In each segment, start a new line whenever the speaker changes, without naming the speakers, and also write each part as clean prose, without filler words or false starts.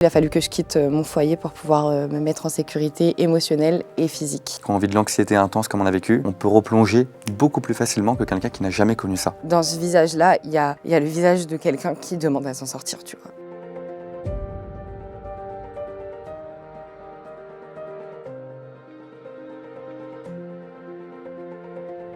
Il a fallu que je quitte mon foyer pour pouvoir me mettre en sécurité émotionnelle et physique.
Quand on vit de l'anxiété intense comme on a vécu, on peut replonger beaucoup plus facilement que quelqu'un qui n'a jamais connu ça.
Dans ce visage-là, il y a le visage de quelqu'un qui demande à s'en sortir, tu vois.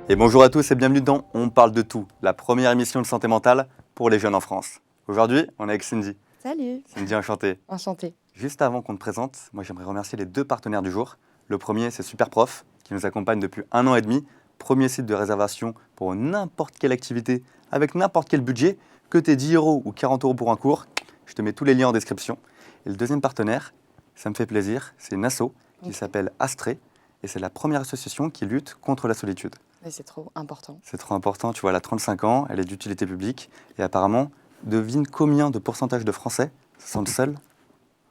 Et bonjour à tous et bienvenue dans On parle de tout, la première émission de santé mentale pour les jeunes en France. Aujourd'hui, on est avec Cindy.
Salut.
Cindy, enchantée.
Enchantée.
Juste avant qu'on te présente, moi j'aimerais remercier les deux partenaires du jour. Le premier, c'est Superprof, qui nous accompagne depuis 1 an et demi. Premier site de réservation pour n'importe quelle activité, avec n'importe quel budget, que t'aies 10 € ou 40 € pour un cours. Je te mets tous les liens en description. Et le deuxième partenaire, ça me fait plaisir, c'est une asso qui s'appelle Astrée. Et c'est la première association qui lutte contre la solitude.
Et c'est trop important.
C'est trop important, tu vois, elle a 35 ans, elle est d'utilité publique. Et apparemment, devine combien de pourcentage de Français se sentent seuls?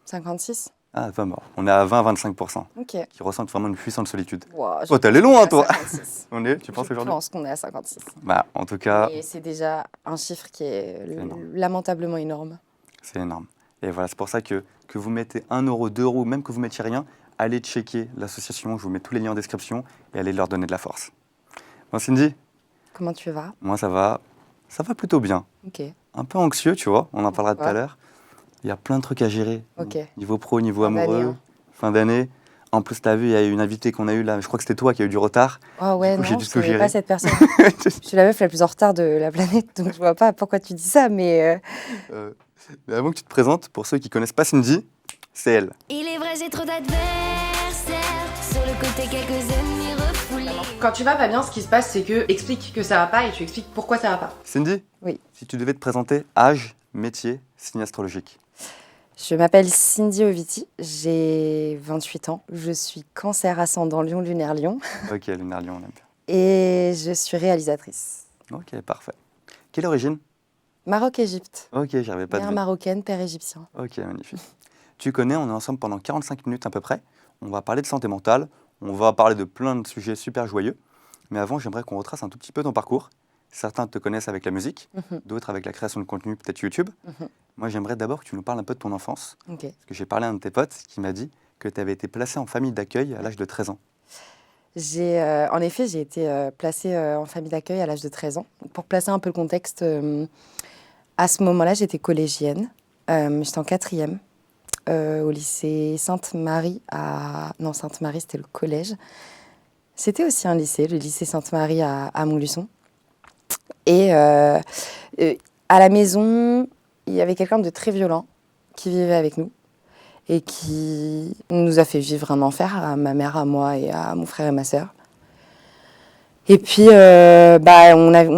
56.
Ah, pas mort. On est à 20-25%
Ok.
qui ressentent vraiment une puissante solitude.
Wow,
Oh, t'es allé loin, toi.
56.
On est, tu penses
Je
aujourd'hui?
pense qu'on est à 56.
Bah, en tout cas,
Et c'est déjà un chiffre qui est
énorme.
lamentablement énorme.
c'est énorme. Et voilà, c'est pour ça que vous mettez 1 €, 2 €, même que vous mettiez rien, allez checker l'association, je vous mets tous les liens en description et allez leur donner de la force. Bon, Cindy,
Comment tu vas?
moi ça va plutôt bien.
Ok.
Un peu anxieux, tu vois, on en parlera tout à
Pourquoi
l'heure. Il y a plein de trucs à gérer,
Ok.
niveau pro, niveau
Fin d'année,
amoureux,
hein.
fin d'année. En plus, tu as vu, il y a eu une invitée qu'on a eue là, je crois que c'était toi qui a eu du retard.
Oh ouais,
Du coup, j'ai
non,
dû
je
tout
connais
gérer.
pas cette personne. Je suis la meuf la plus en retard de la planète, donc je vois pas pourquoi tu dis ça, mais
Mais avant que tu te présentes, pour ceux qui connaissent pas Cindy, c'est elle.
Il est vrai, j'ai trop d'adversaires. Sur le côté, quelques ennemis refoulés.
Quand tu vas pas bien, ce qui se passe, c'est que explique que ça va pas et tu expliques pourquoi ça va pas.
Cindy,
Oui.
si tu devais te présenter, âge, métier, signe astrologique.
je m'appelle Cindy Oviti, j'ai 28 ans, je suis cancer ascendant Lion lunaire Lion
Ok, Lunaire Lion, on aime
et je suis réalisatrice.
bien. Ok, parfait. Quelle origine?
Maroc-Égypte,
Ok, j'arrivais pas
mère
de
marocaine, père égyptien.
Ok, magnifique. Tu connais, on est ensemble pendant 45 minutes à peu près. On va parler de santé mentale, on va parler de plein de sujets super joyeux. Mais avant, j'aimerais qu'on retrace un tout petit peu ton parcours. Certains te connaissent avec la musique,
Mhm.
d'autres avec la création de contenu, peut-être YouTube.
Mhm.
Moi, j'aimerais d'abord que tu nous parles un peu de ton enfance.
Ok.
Parce que j'ai parlé à un de tes potes qui m'a dit que tu avais été placé en famille d'accueil à l'âge de 13 ans.
En effet, j'ai été placée en famille d'accueil à l'âge de 13 ans. Pour placer un peu le contexte, à ce moment-là, j'étais collégienne. J'étais en 4e au lycée Sainte-Marie à... Non, Sainte-Marie, c'était le collège. C'était aussi un lycée, le lycée Sainte-Marie à Montluçon. Et à la maison, il y avait quelqu'un de très violent qui vivait avec nous et qui nous a fait vivre un enfer à ma mère, à moi et à mon frère et ma sœur. Et puis, on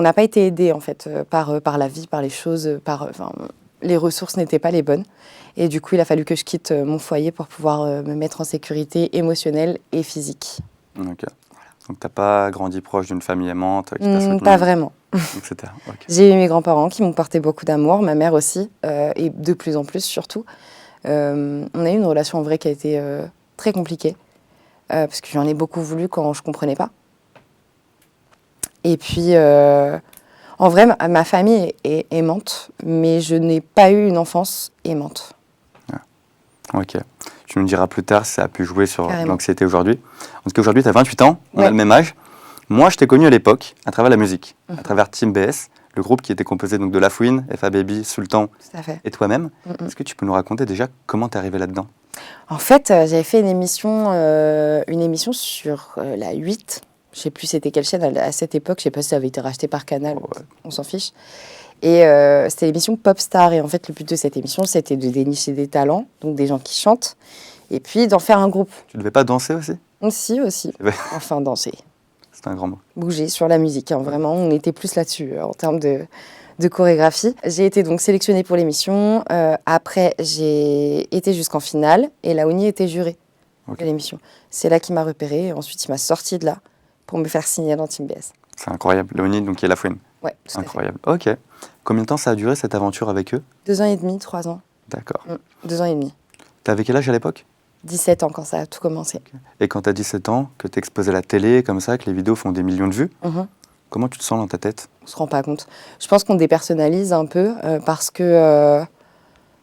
n'a pas été aidés en fait par la vie, par les choses, les ressources n'étaient pas les bonnes. Et du coup, il a fallu que je quitte mon foyer pour pouvoir me mettre en sécurité émotionnelle et physique.
Ok. Donc, tu n'as pas grandi proche d'une famille aimante qui t'a soutenu,
Pas vraiment.
etc. Ok.
J'ai eu mes grands-parents qui m'ont porté beaucoup d'amour, ma mère aussi, et de plus en plus surtout. On a eu une relation en vrai qui a été très compliquée, parce que j'en ai beaucoup voulu quand je ne comprenais pas. Et puis, en vrai, ma famille est aimante, mais je n'ai pas eu une enfance aimante.
Ok. Tu nous diras plus tard si ça a pu jouer sur
Carrément.
l'anxiété aujourd'hui. En tout cas, aujourd'hui, tu as 28 ans, on
Ouais.
a le même âge. Moi, je t'ai connu à l'époque à travers la musique, à travers Team BS, le groupe qui était composé donc de La Fouine, FA Baby, Sultan
Tout à fait.
et toi-même.
Mhm.
Est-ce que tu peux nous raconter déjà comment tu es arrivé là-dedans?
En fait, j'avais fait une émission sur la 8. Je ne sais plus c'était quelle chaîne à cette époque. Je ne sais pas si ça avait été racheté par Canal,
Ouais.
on s'en fiche. Et c'était l'émission Popstar. Et en fait, le but de cette émission, c'était de dénicher des talents, donc des gens qui chantent, et puis d'en faire un groupe.
Tu devais pas danser aussi?
Aussi.
vrai.
Enfin, danser.
C'est un grand mot.
Bouger sur la musique. Hein. Vraiment, on était plus là-dessus en termes de chorégraphie. J'ai été donc sélectionnée pour l'émission. Après, j'ai été jusqu'en finale et Laouni était juré
Ok.
de l'émission. C'est là qu'il m'a repérée. Et ensuite, il m'a sortie de là pour me faire signer dans Team BS.
C'est incroyable. Léonie, donc qui est La Fouine.
Ouais, tout à fait.
Incroyable. Ok. Combien de temps ça a duré cette aventure avec eux?
2 ans et demi, 3 ans.
D'accord.
2 ans et demi.
T'avais quel âge à l'époque?
17 ans quand ça a tout commencé.
Et quand t'as 17 ans, que t'es exposé à la télé, comme ça, que les vidéos font des millions de vues,
Mhm.
comment tu te sens dans ta tête?
On se rend pas compte. Je pense qu'on dépersonnalise un peu parce que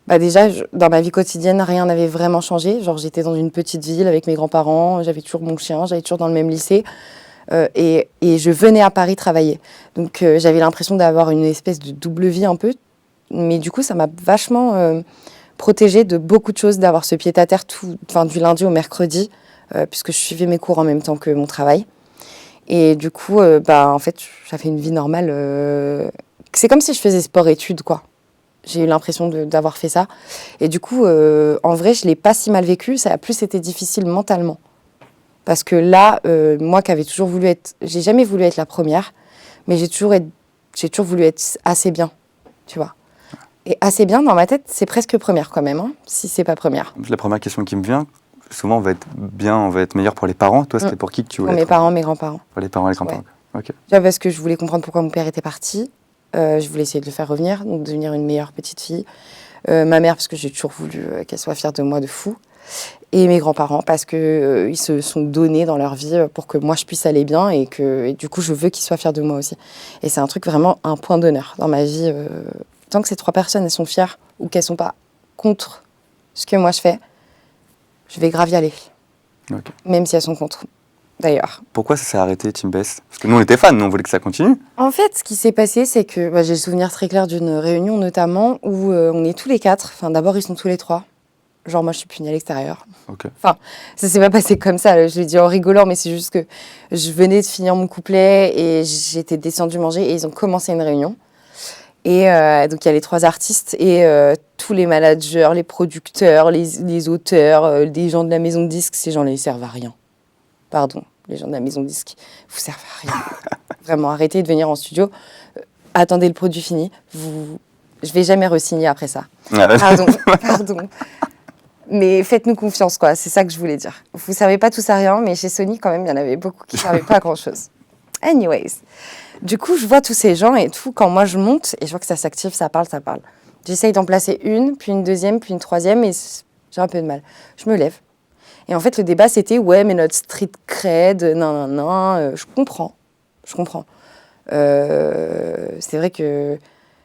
Bah déjà, dans ma vie quotidienne, rien n'avait vraiment changé. Genre, j'étais dans une petite ville avec mes grands-parents, j'avais toujours mon chien, j'allais toujours dans le même lycée. Et je venais à Paris travailler. Donc, j'avais l'impression d'avoir une espèce de double vie un peu. Mais du coup, ça m'a vachement protégée de beaucoup de choses, d'avoir ce pied-à-terre du lundi au mercredi, puisque je suivais mes cours en même temps que mon travail. Et du coup, en fait, j'avais une vie normale. C'est comme si je faisais sport-études, quoi. J'ai eu l'impression d'avoir fait ça. Et du coup, en vrai, je ne l'ai pas si mal vécu. Ça a plus été difficile mentalement. Parce que là, moi qui avais toujours voulu être... J'ai jamais voulu être la première, mais j'ai toujours voulu être assez bien, tu vois. Et assez bien, dans ma tête, c'est presque première quand même, hein, si c'est pas première.
La première question qui me vient, souvent on va être bien, on va être meilleur pour les parents. Toi, c'était pour qui que tu voulais
Pour mes
être
parents, mes grands-parents.
Pour les parents et les grands-parents.
Ouais.
Ok.
Déjà parce que je voulais comprendre pourquoi mon père était parti. Je voulais essayer de le faire revenir, donc devenir une meilleure petite fille. Ma mère, parce que j'ai toujours voulu qu'elle soit fière de moi de fou. Et mes grands-parents, parce que ils se sont donnés dans leur vie pour que moi je puisse aller bien et du coup je veux qu'ils soient fiers de moi aussi. Et c'est un truc vraiment un point d'honneur dans ma vie. Tant que ces 3 personnes elles sont fières ou qu'elles sont pas contre ce que moi je fais, je vais grave y aller.
Ok.
Même si elles sont contre, d'ailleurs.
Pourquoi ça s'est arrêté, Team Bess? Parce que nous on était fans, nous on voulait que ça continue.
En fait, ce qui s'est passé, c'est que j'ai le souvenir très clair d'une réunion notamment où on est tous les 4. Enfin, d'abord ils sont tous les 3. Genre, moi, je suis punie à l'extérieur.
Ok.
Enfin, ça s'est pas passé comme ça. Je l'ai dit en rigolant, mais c'est juste que je venais de finir mon couplet et j'étais descendue manger et ils ont commencé une réunion. Et donc, il y a les 3 artistes et tous les managers, les producteurs, les auteurs, les gens de la maison de disques, ces gens-là, ils servent à rien. Pardon, les gens de la maison de disques, vous servez à rien. Vraiment, arrêtez de venir en studio. Attendez le produit fini. Je vais jamais re-signer après ça. Pardon. Mais faites-nous confiance, quoi. C'est ça que je voulais dire. Vous ne servez pas tous à rien, mais chez Sony, quand même, il y en avait beaucoup qui ne servaient pas à grand-chose. Anyways. Du coup, je vois tous ces gens et tout. Quand moi, je monte et je vois que ça s'active, ça parle. J'essaye d'en placer une, puis une deuxième, puis une troisième et j'ai un peu de mal. Je me lève. Et en fait, le débat, c'était « Ouais, mais notre street cred, non. » Je comprends. C'est vrai que...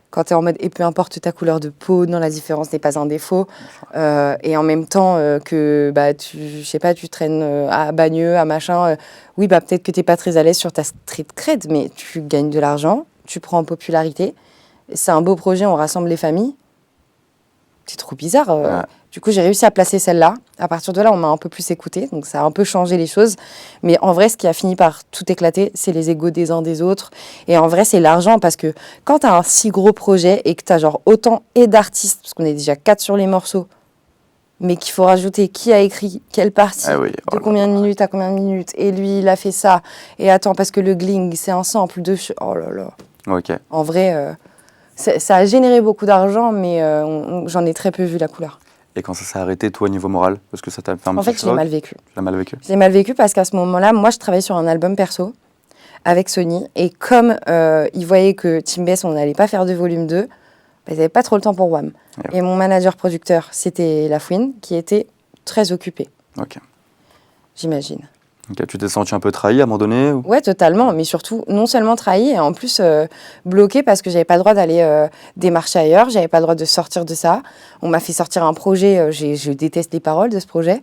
Quand tu es en mode, et peu importe ta couleur de peau, non, la différence n'est pas un défaut. Et en même temps que tu traînes à Bagneux, à machin, oui, peut-être que tu n'es pas très à l'aise sur ta street cred, mais tu gagnes de l'argent, tu prends en popularité. C'est un beau projet, on rassemble les familles. C'est trop bizarre.
Ouais.
Du coup, j'ai réussi à placer celle-là. À partir de là, on m'a un peu plus écoutée, donc ça a un peu changé les choses. Mais en vrai, ce qui a fini par tout éclater, c'est les égos des uns des autres. Et en vrai, c'est l'argent, parce que quand tu as un si gros projet et que tu as genre autant d'artistes, parce qu'on est déjà 4 sur les morceaux, mais qu'il faut rajouter qui a écrit, quelle partie, de combien de minutes à combien de minutes, et lui, il a fait ça, et attends, parce que le gling, c'est un sample de... Oh là là.
Ok.
En vrai... ça a généré beaucoup d'argent, mais j'en ai très peu vu la couleur.
Et quand ça s'est arrêté, toi, au niveau moral, parce que ça t'a fait un
En
petit
fait, je l'ai mal vécu.
Tu l'as mal vécu.
Je l'ai mal vécu parce qu'à ce moment-là, moi, je travaillais sur un album perso avec Sony. Et comme ils voyaient que Team Bess, on n'allait pas faire de volume 2, ils n'avaient pas trop le temps pour WAM. Et mon manager-producteur, c'était Lafouine, qui était très occupé.
Ok.
J'imagine.
Ok, tu t'es senti un peu trahi à un moment donné ou...
Ouais, totalement. Mais surtout, non seulement trahi, et en plus bloqué parce que j'avais pas le droit d'aller démarcher ailleurs, j'avais pas le droit de sortir de ça. On m'a fait sortir un projet, je déteste les paroles de ce projet.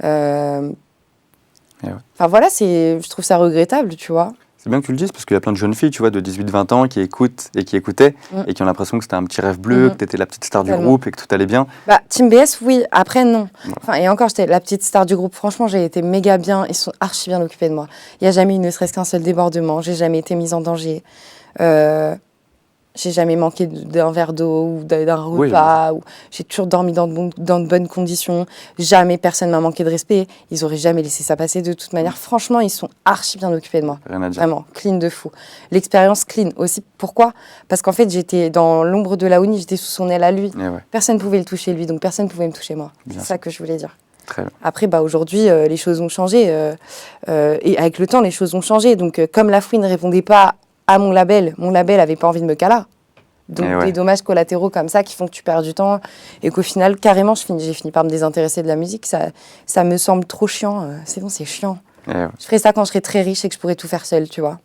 Enfin voilà, je trouve ça regrettable, tu vois.
C'est bien que tu le dises parce qu'il y a plein de jeunes filles, tu vois, de 18-20 ans qui écoutent et qui écoutaient et qui ont l'impression que c'était un petit rêve bleu, que tu étais la petite star du groupe et que tout allait bien.
Team BS, oui. Après, non. Voilà. Enfin, et encore, j'étais la petite star du groupe. Franchement, j'ai été méga bien. Ils sont archi bien occupés de moi. Il n'y a jamais eu ne serait-ce qu'un seul débordement. J'ai jamais été mise en danger. J'ai jamais manqué d'un verre d'eau ou d'un repas. Oui. J'ai toujours dormi dans de bonnes conditions. Jamais personne m'a manqué de respect. Ils auraient jamais laissé ça passer de toute manière. Franchement, ils sont archi bien occupés de moi.
Rien à dire.
Vraiment, clean de fou. L'expérience clean aussi. Pourquoi ? Parce qu'en fait, j'étais dans l'ombre de Laouni, j'étais sous son aile à lui. Personne ne pouvait le toucher lui, donc personne ne pouvait me toucher moi. C'est ça que je voulais dire.
Très bien.
Après, aujourd'hui, les choses ont changé. Et avec le temps, les choses ont changé. Donc, comme Lafouine ne répondait pas à mon label avait pas envie de me caler. Donc des dommages collatéraux comme ça qui font que tu perds du temps et qu'au final, carrément, j'ai fini par me désintéresser de la musique. Ça me semble trop chiant. C'est bon, c'est chiant. Je ferai ça quand je serai très riche et que je pourrai tout faire seule, tu vois.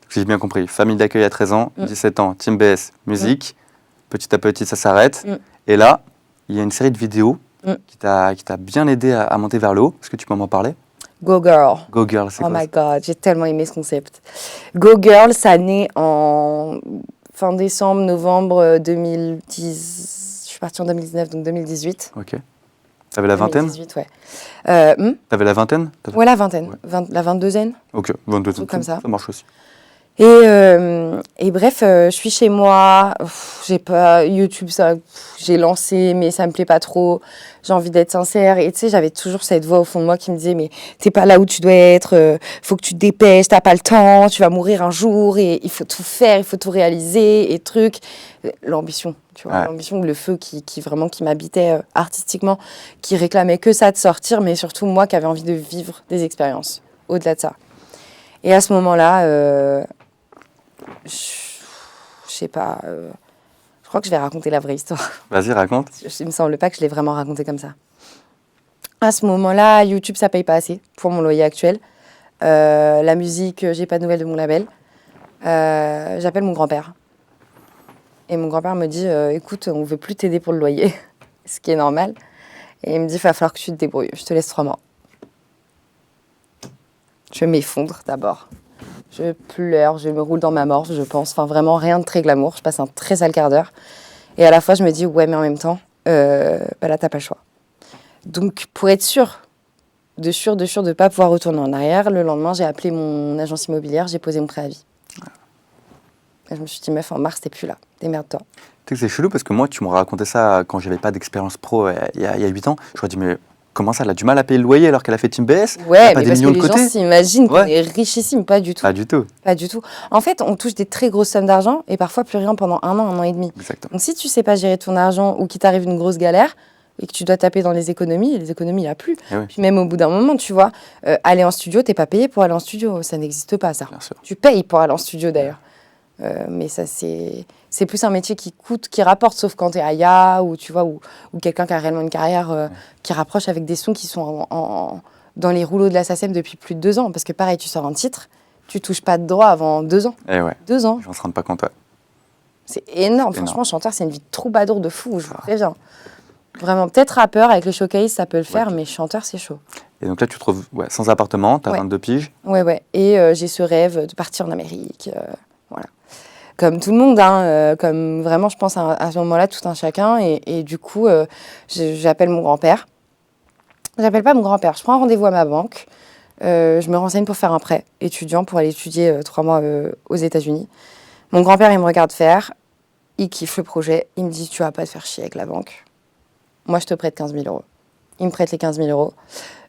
Si j'ai bien compris, famille d'accueil à 13 ans, 17 ans, Team BS, musique. Petit à petit, ça s'arrête. Et là, il y a une série de vidéos qui t'a bien aidé à monter vers le haut. Est-ce que tu peux m'en parler?
Go Girl.
Go Girl, c'est
Oh
quoi
my God, j'ai tellement aimé ce concept. Go Girl, ça naît en fin décembre, novembre 2010. Je suis partie en 2019, donc 2018.
Ok. T'avais la vingtaine?
2018, ouais.
T'avais la vingtaine?
Ouais, la vingtaine.
Ouais.
La 22aine.
Ok, 22
truc comme ça.
Ça marche aussi.
Et bref, je suis chez moi. J'ai pas YouTube, ça, j'ai lancé, mais ça me plaît pas trop. J'ai envie d'être sincère. Et tu sais, j'avais toujours cette voix au fond de moi qui me disait, mais t'es pas là où tu dois être. Faut que tu te dépêches. T'as pas le temps. Tu vas mourir un jour. Et il faut tout faire. Il faut tout réaliser. Et truc. L'ambition, tu vois, l'ambition, le feu qui vraiment qui m'habitait artistiquement, qui réclamait que ça de sortir, mais surtout moi qui avais envie de vivre des expériences au-delà de ça. Et à ce moment-là. Je sais pas, je crois que je vais raconter la vraie histoire.
Vas-y, raconte.
Il me semble pas que je l'ai vraiment raconté comme ça. À ce moment-là, YouTube, ça paye pas assez pour mon loyer actuel. La musique, j'ai pas de nouvelles de mon label. J'appelle mon grand-père. Et mon grand-père me dit, écoute, on veut plus t'aider pour le loyer, ce qui est normal. Et il me dit, il va falloir que tu te débrouilles, je te laisse 3 mois. Je m'effondre d'abord. Je pleure, je me roule dans ma morve, je pense. Enfin, vraiment, rien de très glamour. Je passe un très sale quart d'heure. Et à la fois, je me dis, ouais, mais en même temps, là, t'as pas le choix. Donc, pour être sûre de pas pouvoir retourner en arrière, le lendemain, j'ai appelé mon agence immobilière, j'ai posé mon préavis. Et je me suis dit, meuf, en mars, t'es plus là. Démerde-toi.
Tu sais que c'est chelou parce que moi, tu m'aurais raconté ça quand j'avais pas d'expérience pro il y a 8 ans. Je me dit, mais comment ça, elle a du mal à payer le loyer alors qu'elle a fait Team BS?
Ouais,
pas
mais
des
parce que
millions
les
de côté?
gens s'imaginent qu'on
Ouais.
est richissime. Pas du tout.
Pas du tout.
Pas du tout. En fait, on touche des très grosses sommes d'argent et parfois plus rien pendant 1 an et demi.
Exactement.
Donc si tu sais pas gérer ton argent ou qu'il t'arrive une grosse galère et que tu dois taper dans les économies, il n'y a plus.
Eh oui.
Puis même au bout d'un moment, tu vois, aller en studio, t'es pas payé pour aller en studio. Ça n'existe pas, ça.
Bien sûr.
Tu payes pour aller en studio d'ailleurs. Mais ça, c'est plus un métier qui coûte, qui rapporte, sauf quand t'es à Ya ou tu vois, ou quelqu'un qui a réellement une carrière qui rapproche avec des sons qui sont dans les rouleaux de la SACEM depuis plus de 2 ans. Parce que pareil, tu sors un titre, tu touches pas de droit avant 2 ans.
Eh ouais.
2 ans.
J'en se rends pas compte. Ouais.
C'est énorme. Franchement, chanteur, c'est une vie de troubadour de fou, je vous préviens. Vraiment, peut-être rappeur avec les showcases, ça peut le faire, mais chanteur, c'est chaud.
Et donc là, tu te trouves sans appartement, tu as
Ouais.
22 piges.
Ouais. Et j'ai ce rêve de partir en Amérique. Voilà. Comme tout le monde, hein, comme vraiment, je pense à ce moment-là, tout un chacun. Et du coup, j'appelle mon grand-père. J'appelle pas mon grand-père, je prends un rendez-vous à ma banque. Je me renseigne pour faire un prêt étudiant pour aller étudier 3 mois aux États-Unis. Mon grand-père, il me regarde faire. Il kiffe le projet. Il me dit, tu vas pas te faire chier avec la banque. Moi, je te prête 15 000 €. Il me prête les 15 000 €.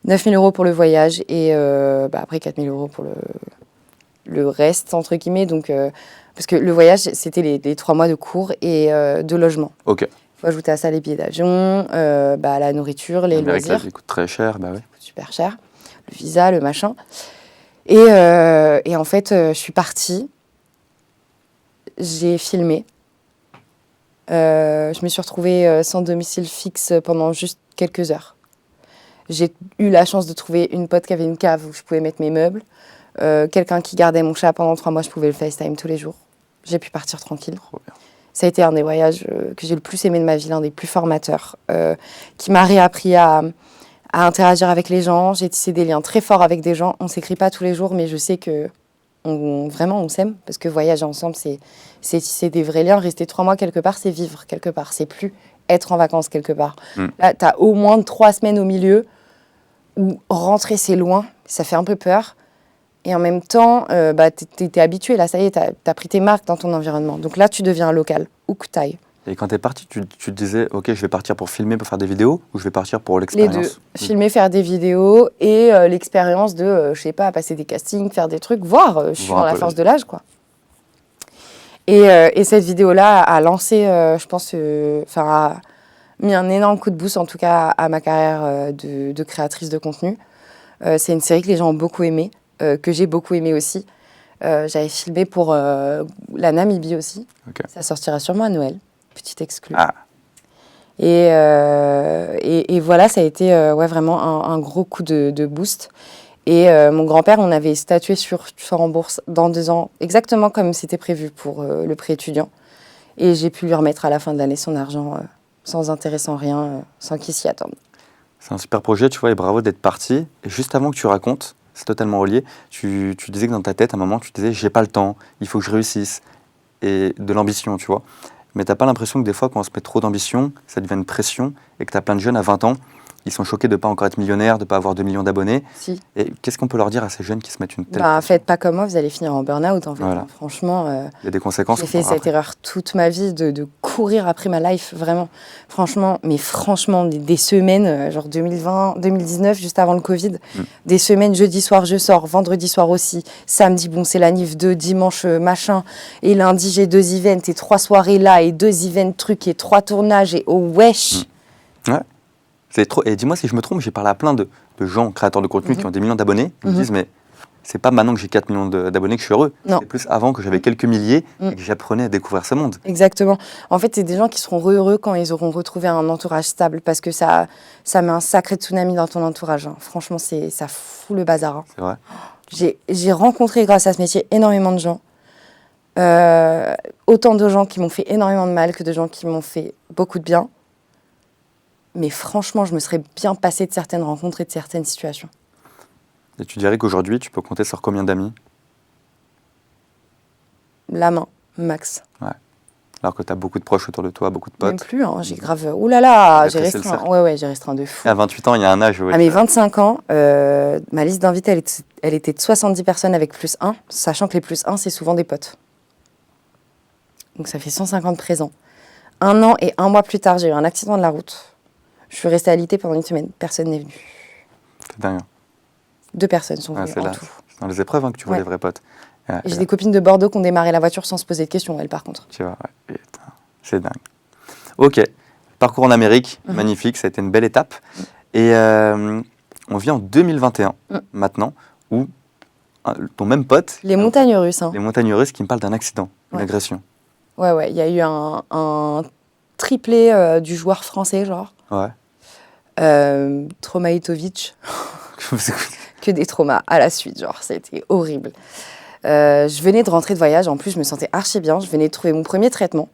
9 000 € pour le voyage et après 4 000 € pour le reste, entre guillemets. Donc, parce que le voyage, c'était les 3 mois de cours et de logement.
Ok.
Il faut ajouter à ça les billets d'avion, la nourriture, les
L'Amérique, là,
loisirs.
ça coûte très cher. Bah oui.
Ça coûte super cher. Le visa, le machin. Et en fait, je suis partie. J'ai filmé. Je me suis retrouvée sans domicile fixe pendant juste quelques heures. J'ai eu la chance de trouver une pote qui avait une cave où je pouvais mettre mes meubles. Quelqu'un qui gardait mon chat pendant 3 mois, je pouvais le FaceTime tous les jours. J'ai pu partir tranquille.
Trop bien.
Ça a été un des voyages que j'ai le plus aimé de ma vie, l'un des plus formateurs, qui m'a réappris à interagir avec les gens. J'ai tissé des liens très forts avec des gens. On ne s'écrit pas tous les jours, mais je sais que vraiment on s'aime, parce que voyager ensemble, c'est tisser des vrais liens. Rester 3 mois quelque part, c'est vivre quelque part. C'est plus être en vacances quelque part. Là, tu as au moins 3 semaines au milieu où rentrer, c'est loin. Ça fait un peu peur. Et en même temps, t'es habitué, là, ça y est, t'as pris tes marques dans ton environnement. Donc là, tu deviens un local, où que t'ailles.
Et quand t'es parti, tu te disais, ok, je vais partir pour filmer, pour faire des vidéos, ou je vais partir pour
Les
l'expérience?
deux. Filmer, faire des vidéos et l'expérience de, je sais pas, passer des castings, faire des trucs, voir. Je suis
Voir un
dans la
peu
force de l'âge, quoi. Et cette vidéo-là a lancé, je pense, a mis un énorme coup de boost, en tout cas, à ma carrière de créatrice de contenu. C'est une série que les gens ont beaucoup aimée, que j'ai beaucoup aimée aussi. J'avais filmé pour la Namibie aussi.
Ok.
Ça sortira sûrement à Noël. Petite exclue.
Ah,
Et voilà, ça a été vraiment un gros coup de boost. Et mon grand-père, on avait statué sur en bourse dans 2 ans, exactement comme c'était prévu pour le prêt étudiant. Et j'ai pu lui remettre à la fin de l'année son argent sans intérêt, sans rien, sans qu'ils s'y attendent.
C'est un super projet, tu vois, et bravo d'être parti. Et juste avant que tu racontes, c'est totalement relié, tu disais que dans ta tête, à un moment, tu disais, j'ai pas le temps, il faut que je réussisse. Et de l'ambition, tu vois. Mais t'as pas l'impression que des fois, quand on se met trop d'ambition, ça devient une pression, et que t'as plein de jeunes à 20 ans, ils sont choqués de pas encore être millionnaires, de pas avoir 2 millions d'abonnés.
Si.
Et qu'est-ce qu'on peut leur dire à ces jeunes qui se mettent une telle
Bah,
pression?
faites pas comme moi, vous allez finir en burn-out en fait.
Voilà.
Franchement,
Il y a des conséquences.
j'ai
qu'on
fait
parlera
cette
après.
erreur toute ma vie de courir après ma life, vraiment. Franchement, des semaines, genre 2020, 2019, juste avant le Covid, des semaines, jeudi soir je sors, vendredi soir aussi, samedi, bon c'est la NIF 2, dimanche machin, et lundi j'ai 2 events et 3 soirées là, et 2 events trucs, et 3 tournages, et oh wesh.
Ouais. C'est trop. Et dis-moi si je me trompe, j'ai parlé à plein de gens, créateurs de contenu, qui ont des millions d'abonnés. Ils me disent, mais c'est pas maintenant que j'ai 4 millions d'abonnés que je suis heureux.
Non.
C'est plus avant que j'avais quelques milliers et que j'apprenais à découvrir ce monde.
Exactement. En fait, c'est des gens qui seront heureux quand ils auront retrouvé un entourage stable, parce que ça met un sacré tsunami dans ton entourage. Hein. Franchement, ça fout le bazar. Hein.
C'est vrai.
J'ai rencontré, grâce à ce métier, énormément de gens. Autant de gens qui m'ont fait énormément de mal que de gens qui m'ont fait beaucoup de bien. Mais franchement, je me serais bien passée de certaines rencontres et de certaines situations.
Et tu dirais qu'aujourd'hui, tu peux compter sur combien d'amis?
La main, max.
Alors que tu as beaucoup de proches autour de toi, beaucoup de
Même
potes.
plus, hein, j'ai grave... Ouh là là,
T'as
j'ai
tressé le
restreint.
cercle.
Ouais, j'ai restreint de fou.
À 28 ans, il y a un âge où...
À mes 25 ans, ma liste d'invités, elle était de 70 personnes avec plus 1, sachant que les plus 1, c'est souvent des potes. Donc ça fait 150 présents. 1 an et 1 mois plus tard, j'ai eu un accident de la route. Je suis restée alitée pendant 1 semaine. Personne n'est venu.
C'est dingue.
2 personnes sont
Ouais,
venues
c'est
en
là.
tout.
C'est dans les épreuves que tu vois
Ouais.
les vrais potes.
Et j'ai des copines de Bordeaux qui ont démarré la voiture sans se poser de questions, elles, par contre.
Tu vois, ouais. Putain, c'est dingue. Ok, parcours en Amérique, magnifique, ça a été une belle étape. Et on vient en 2021, maintenant, où ton même pote,
Les montagnes russes, hein.
les montagnes russes, qui me parle d'un accident, une
Ouais.
agression.
Ouais, il y a eu un triplé du joueur français, genre.
Ouais.
Traumaitovic. Que des traumas à la suite, genre, c'était horrible. Je venais de rentrer de voyage, en plus, je me sentais archi bien. Je venais de trouver mon premier traitement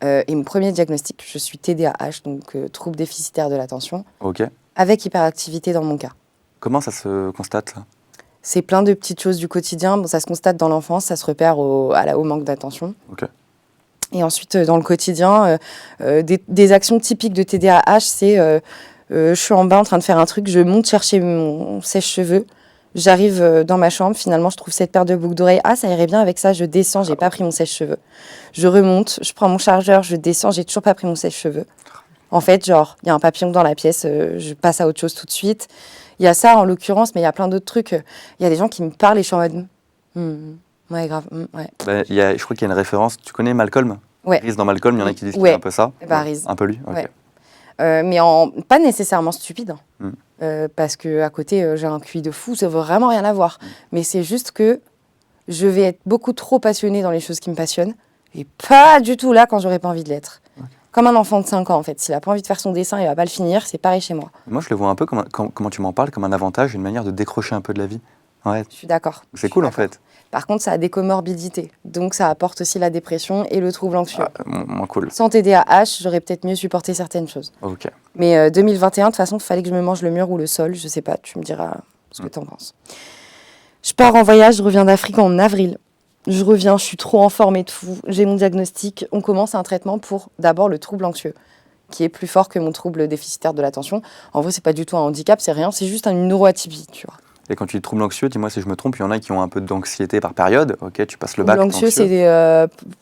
et mon premier diagnostic. Je suis TDAH, donc trouble déficitaire de l'attention,
Ok.
avec hyperactivité dans mon cas.
Comment ça se constate, ça?
C'est plein de petites choses du quotidien. Bon, ça se constate dans l'enfance, ça se repère au manque d'attention.
Ok.
Et ensuite, dans le quotidien, des actions typiques de TDAH, c'est je suis en bas en train de faire un truc, je monte chercher mon sèche-cheveux, j'arrive dans ma chambre, finalement, je trouve cette paire de boucles d'oreilles. Ah, ça irait bien avec ça, je descends, j'ai pas pris mon sèche-cheveux. Je remonte, je prends mon chargeur, je descends, j'ai toujours pas pris mon sèche-cheveux. En fait, genre, il y a un papillon dans la pièce, je passe à autre chose tout de suite. Il y a ça, en l'occurrence, mais il y a plein d'autres trucs. Il y a des gens qui me parlent et je suis en mode... ouais, grave, ouais.
Ben, je crois qu'il y a une référence. Tu connais Malcolm?
Ouais.
Reese dans Malcolm, il y en a qui disent qu'il
Ouais.
est un peu ça.
Bah, Reese.
Un peu lui, ok.
Ouais. Mais pas nécessairement stupide, hein. Parce qu'à côté, j'ai un QI de fou, ça veut vraiment rien à voir. Mais c'est juste que je vais être beaucoup trop passionnée dans les choses qui me passionnent et pas du tout là quand j'aurais pas envie de l'être. Comme un enfant de 5 ans, en fait. S'il a pas envie de faire son dessin, il va pas le finir, c'est pareil chez moi.
Moi, je le vois un peu comme, comment tu m'en parles, comme un avantage, une manière de décrocher un peu de la vie. Ouais.
Je suis d'accord.
C'est cool, en fait.
Par contre, ça a des comorbidités. Donc, ça apporte aussi la dépression et le trouble anxieux.
Moins cool.
Sans TDAH, j'aurais peut-être mieux supporté certaines choses.
Ok.
Mais 2021, de toute façon, il fallait que je me mange le mur ou le sol. Je sais pas, tu me diras ce que tu en penses. Je pars en voyage, je reviens d'Afrique en avril. Je reviens, je suis trop en forme et tout. J'ai mon diagnostic. On commence un traitement pour d'abord le trouble anxieux, qui est plus fort que mon trouble déficitaire de l'attention. En vrai, c'est pas du tout un handicap, c'est rien, c'est juste une neuroatypie, tu vois.
Et quand tu dis trouble anxieux, dis-moi si je me trompe, il y en a qui ont un peu d'anxiété par période. Ok, tu passes le bac.
Trouble anxieux,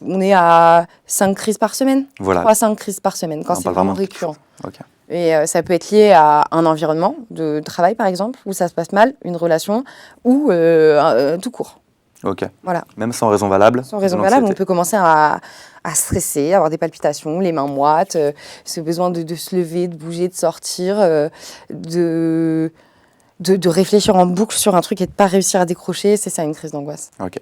on est à 5 crises par semaine.
Voilà.
3-5 crises par semaine, quand
On
c'est
parle
vraiment
vraiment de quelque
récurrent.
Ok.
Et ça peut être lié à un environnement de travail, par exemple, où ça se passe mal, une relation, ou tout court.
Ok.
Voilà.
Même sans raison valable.
Sans raison
de
valable, on
l'anxiété.
peut commencer à stresser, avoir des palpitations, les mains moites, ce besoin de se lever, de bouger, de sortir, de réfléchir en boucle sur un truc et de ne pas réussir à décrocher. C'est ça, une crise d'angoisse.
Ok.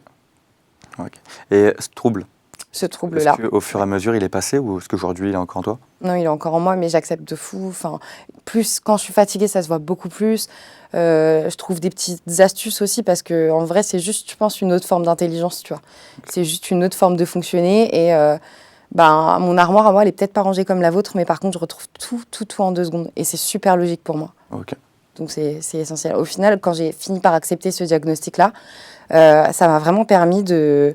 Et ce trouble,
Ce
est-ce
trouble-là.
qu'au fur et à mesure, il est passé ou est-ce qu'aujourd'hui, il est encore en toi?
Non, il est encore en moi, mais j'accepte de fou. Enfin, plus quand je suis fatiguée, ça se voit beaucoup plus. Je trouve des petites astuces aussi parce que en vrai, c'est juste, je pense, une autre forme d'intelligence, tu vois. C'est juste une autre forme de fonctionner et Ben, mon armoire à moi, elle est peut-être pas rangée comme la vôtre, mais par contre, je retrouve tout en 2 secondes. Et c'est super logique pour moi.
Ok.
Donc, c'est essentiel. Au final, quand j'ai fini par accepter ce diagnostic-là, ça m'a vraiment permis de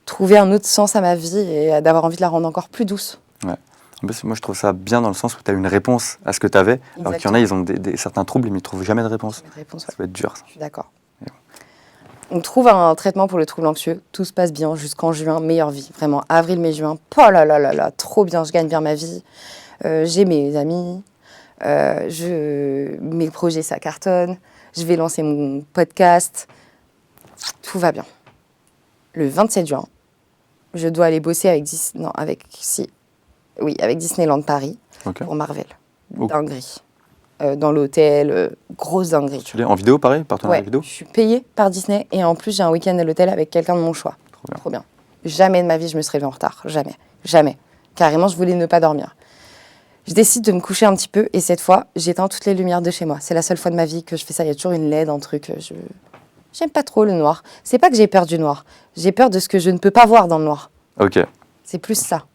trouver un autre sens à ma vie et d'avoir envie de la rendre encore plus douce.
Ouais. En plus, moi, je trouve ça bien dans le sens où tu as une réponse à ce que tu avais, alors qu'il y en a, ils ont certains troubles, mais ils ne trouvent jamais de réponse.
Réponse,
Ça peut être dur, ça.
je suis d'accord.
Et
On trouve un traitement pour le trouble anxieux. Tout se passe bien jusqu'en juin, meilleure vie. Vraiment, avril, mai, juin. Oh là là là là, trop bien, je gagne bien ma vie. J'ai mes amis. Mes projets, ça cartonne. Je vais lancer mon podcast. Tout va bien. Le 27 juin, je dois aller bosser avec Disneyland Paris
Ok.
pour Marvel.
Oh.
Dinguerie. Dans l'hôtel, grosse dinguerie.
Tu l'es en vidéo, pareil, partenariat
Ouais,
vidéo.
je suis payée par Disney et en plus j'ai un week-end à l'hôtel avec quelqu'un de mon choix.
Trop bien.
Trop bien. Jamais de ma vie je me serais levée en retard. Jamais. Jamais. Carrément, je voulais ne pas dormir. Je décide de me coucher un petit peu et cette fois, j'éteins toutes les lumières de chez moi. C'est la seule fois de ma vie que je fais ça. Il y a toujours une LED, un truc. J'aime pas trop le noir. C'est pas que j'ai peur du noir. J'ai peur de ce que je ne peux pas voir dans le noir.
Ok.
C'est plus ça.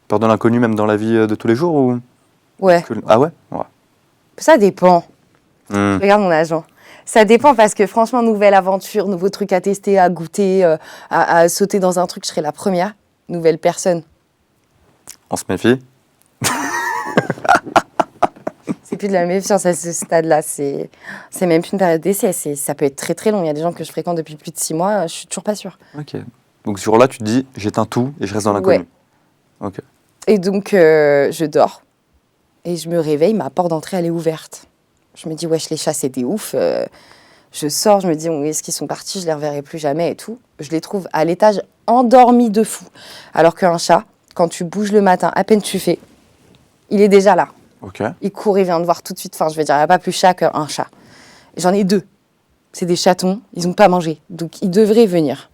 Peur de l'inconnu, même dans la vie de tous les jours ou...
Ouais.
Ah ouais. Ouais.
Ça dépend.
Hmm.
Regarde mon agent. Ça dépend parce que franchement, nouvelle aventure, nouveau truc à tester, à goûter, à sauter dans un truc, je serai la première. Nouvelle personne.
On se méfie.
C'est plus de la méfiance à ce stade-là. C'est même plus une période d'essai. Ça peut être très très long. Il y a des gens que je fréquente depuis plus de 6 mois. Je suis toujours pas sûre.
Ok. Donc ce jour-là, tu te dis, j'éteins tout et je reste dans l'inconnu.
Ouais.
Ok.
Et donc, je dors. Et je me réveille, ma porte d'entrée, elle est ouverte. Je me dis, wesh, les chats, c'était ouf. Je sors, je me dis, où est-ce qu'ils sont partis? Je les reverrai plus jamais et tout. Je les trouve à l'étage endormis de fou. Alors qu'un chat, quand tu bouges le matin, à peine tu fais, il est déjà là.
Ok.
Il court, il vient te voir tout de suite. Enfin, je veux dire, il n'y a pas plus chat qu'un chat. J'en ai 2. C'est des chatons, ils n'ont pas mangé. Donc, ils devraient venir.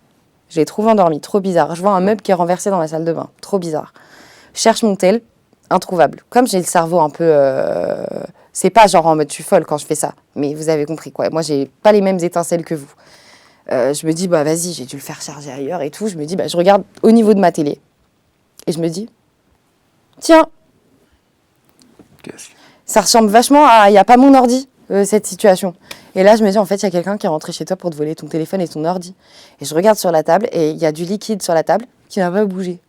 Je les trouve endormis, trop bizarre. Je vois un meuble qui est renversé dans la salle de bain, trop bizarre. Je cherche mon tel, introuvable. Comme j'ai le cerveau un peu... C'est pas genre en mode je suis folle quand je fais ça, mais vous avez compris quoi. Moi, j'ai pas les mêmes étincelles que vous. Je me dis, bah vas-y, j'ai dû le faire charger ailleurs et tout. Je me dis, bah je regarde au niveau de ma télé. Et je me dis, tiens,
Qu'est-ce que-
ça ressemble vachement à... Il n'y a pas mon ordi, cette situation. Et là, je me dis, en fait, il y a quelqu'un qui est rentré chez toi pour te voler ton téléphone et ton ordi. Et je regarde sur la table et il y a du liquide sur la table qui n'a pas bougé.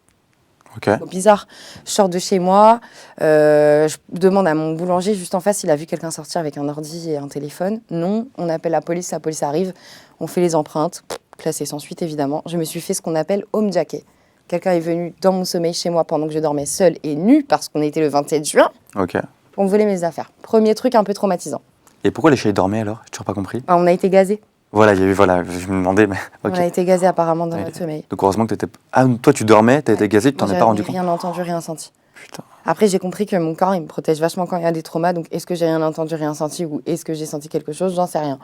Ok.
C'est bizarre. Je sors de chez moi, je demande à mon boulanger juste en face s'il a vu quelqu'un sortir avec un ordi et un téléphone. Non, on appelle la police arrive, on fait les empreintes, classées sans suite évidemment. Je me suis fait ce qu'on appelle home jacket. Quelqu'un est venu dans mon sommeil chez moi pendant que je dormais seule et nue, parce qu'on était le 27 juin,
Ok.
pour me voler mes affaires. Premier truc un peu traumatisant.
Et pourquoi les chats ils dormaient alors? J'ai toujours pas compris.
On a été gazés.
Voilà, il y a eu, voilà, je me demandais, mais ok.
On a été gazés apparemment dans
Ouais.
notre sommeil.
Donc heureusement que t'étais. Ah, toi tu dormais, t'as été gazé, tu t'en
Moi,
es pas rendu
j'avais
compte.
rien entendu, rien senti.
Putain.
Après, j'ai compris que mon corps, il me protège vachement quand il y a des traumas. Donc, est-ce que j'ai rien entendu, rien senti ou est-ce que j'ai senti quelque chose? J'en sais rien.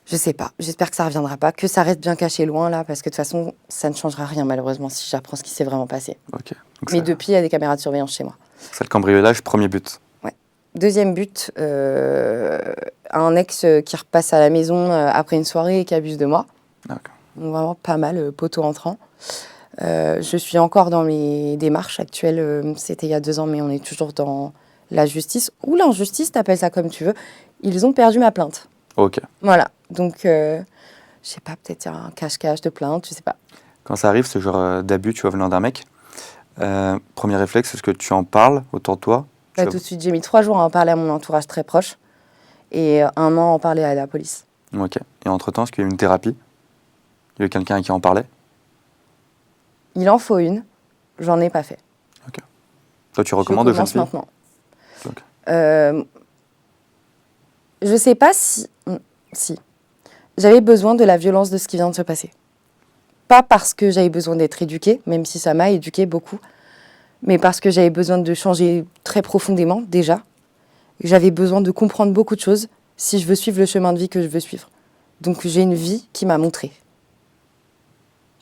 Je sais pas. J'espère que ça reviendra pas, que ça reste bien caché loin là, parce que de toute façon, ça ne changera rien malheureusement si j'apprends ce qui s'est vraiment passé.
Ok. Donc
Mais
ça-
depuis, il y a des caméras de surveillance chez moi.
c'est le cambriolage, premier but.
Deuxième but, un ex qui repasse à la maison après une soirée et qui abuse de moi.
D'accord.
Donc, vraiment pas mal, poteau entrant. Je suis encore dans mes démarches actuelles. C'était il y a 2 ans, mais on est toujours dans la justice ou l'injustice, t'appelles ça comme tu veux. Ils ont perdu ma plainte.
Ok.
Voilà. Donc, je sais pas, peut-être il y a un cache-cache de plainte, je sais pas.
Quand ça arrive, ce genre d'abus, tu vois, venant d'un mec, premier réflexe, est-ce que tu en parles autour de toi?
Là, tout de suite, j'ai mis 3 jours à en parler à mon entourage très proche et 1 an à en parler à la police.
Ok. Et entre-temps, est-ce qu'il y a eu une thérapie? Il y a eu quelqu'un qui en parlait?
Il en faut une, j'en ai pas fait.
Toi, tu recommandes aux
Je
jeunes
commence
filles?
maintenant.
Ok.
Je sais pas si j'avais besoin de la violence de ce qui vient de se passer. Pas parce que j'avais besoin d'être éduquée, même si ça m'a éduquée beaucoup, mais parce que j'avais besoin de changer très profondément déjà. J'avais besoin de comprendre beaucoup de choses si je veux suivre le chemin de vie que je veux suivre. Donc j'ai une vie qui m'a montré.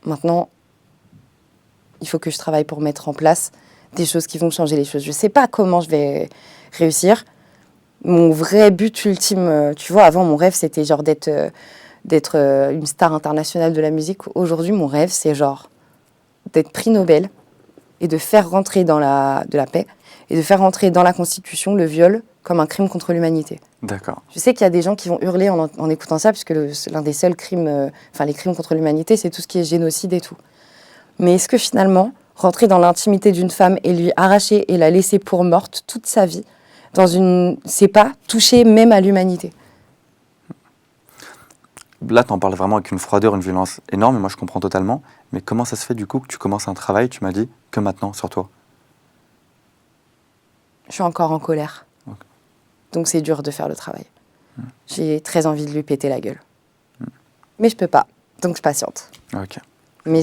Maintenant, il faut que je travaille pour mettre en place des choses qui vont changer les choses. Je ne sais pas comment je vais réussir. Mon vrai but ultime, tu vois, avant mon rêve c'était genre d'être une star internationale de la musique. Aujourd'hui mon rêve c'est genre d'être prix Nobel et de faire rentrer de la paix et de faire rentrer dans la Constitution le viol comme un crime contre l'humanité.
D'accord.
Je sais qu'il y a des gens qui vont hurler en écoutant ça, puisque l'un des seuls crimes, les crimes contre l'humanité, c'est tout ce qui est génocide et tout. Mais est-ce que finalement, rentrer dans l'intimité d'une femme et lui arracher et la laisser pour morte toute sa vie, c'est pas toucher même à l'humanité?
Là, tu en parles vraiment avec une froideur, une violence énorme, et moi je comprends totalement. Mais comment ça se fait du coup que tu commences un travail, tu m'as dit, que maintenant sur toi?
Je suis encore en colère.
Ok.
Donc c'est dur de faire le travail. J'ai très envie de lui péter la gueule. Mais je peux pas, donc je patiente.
Ok.
Mais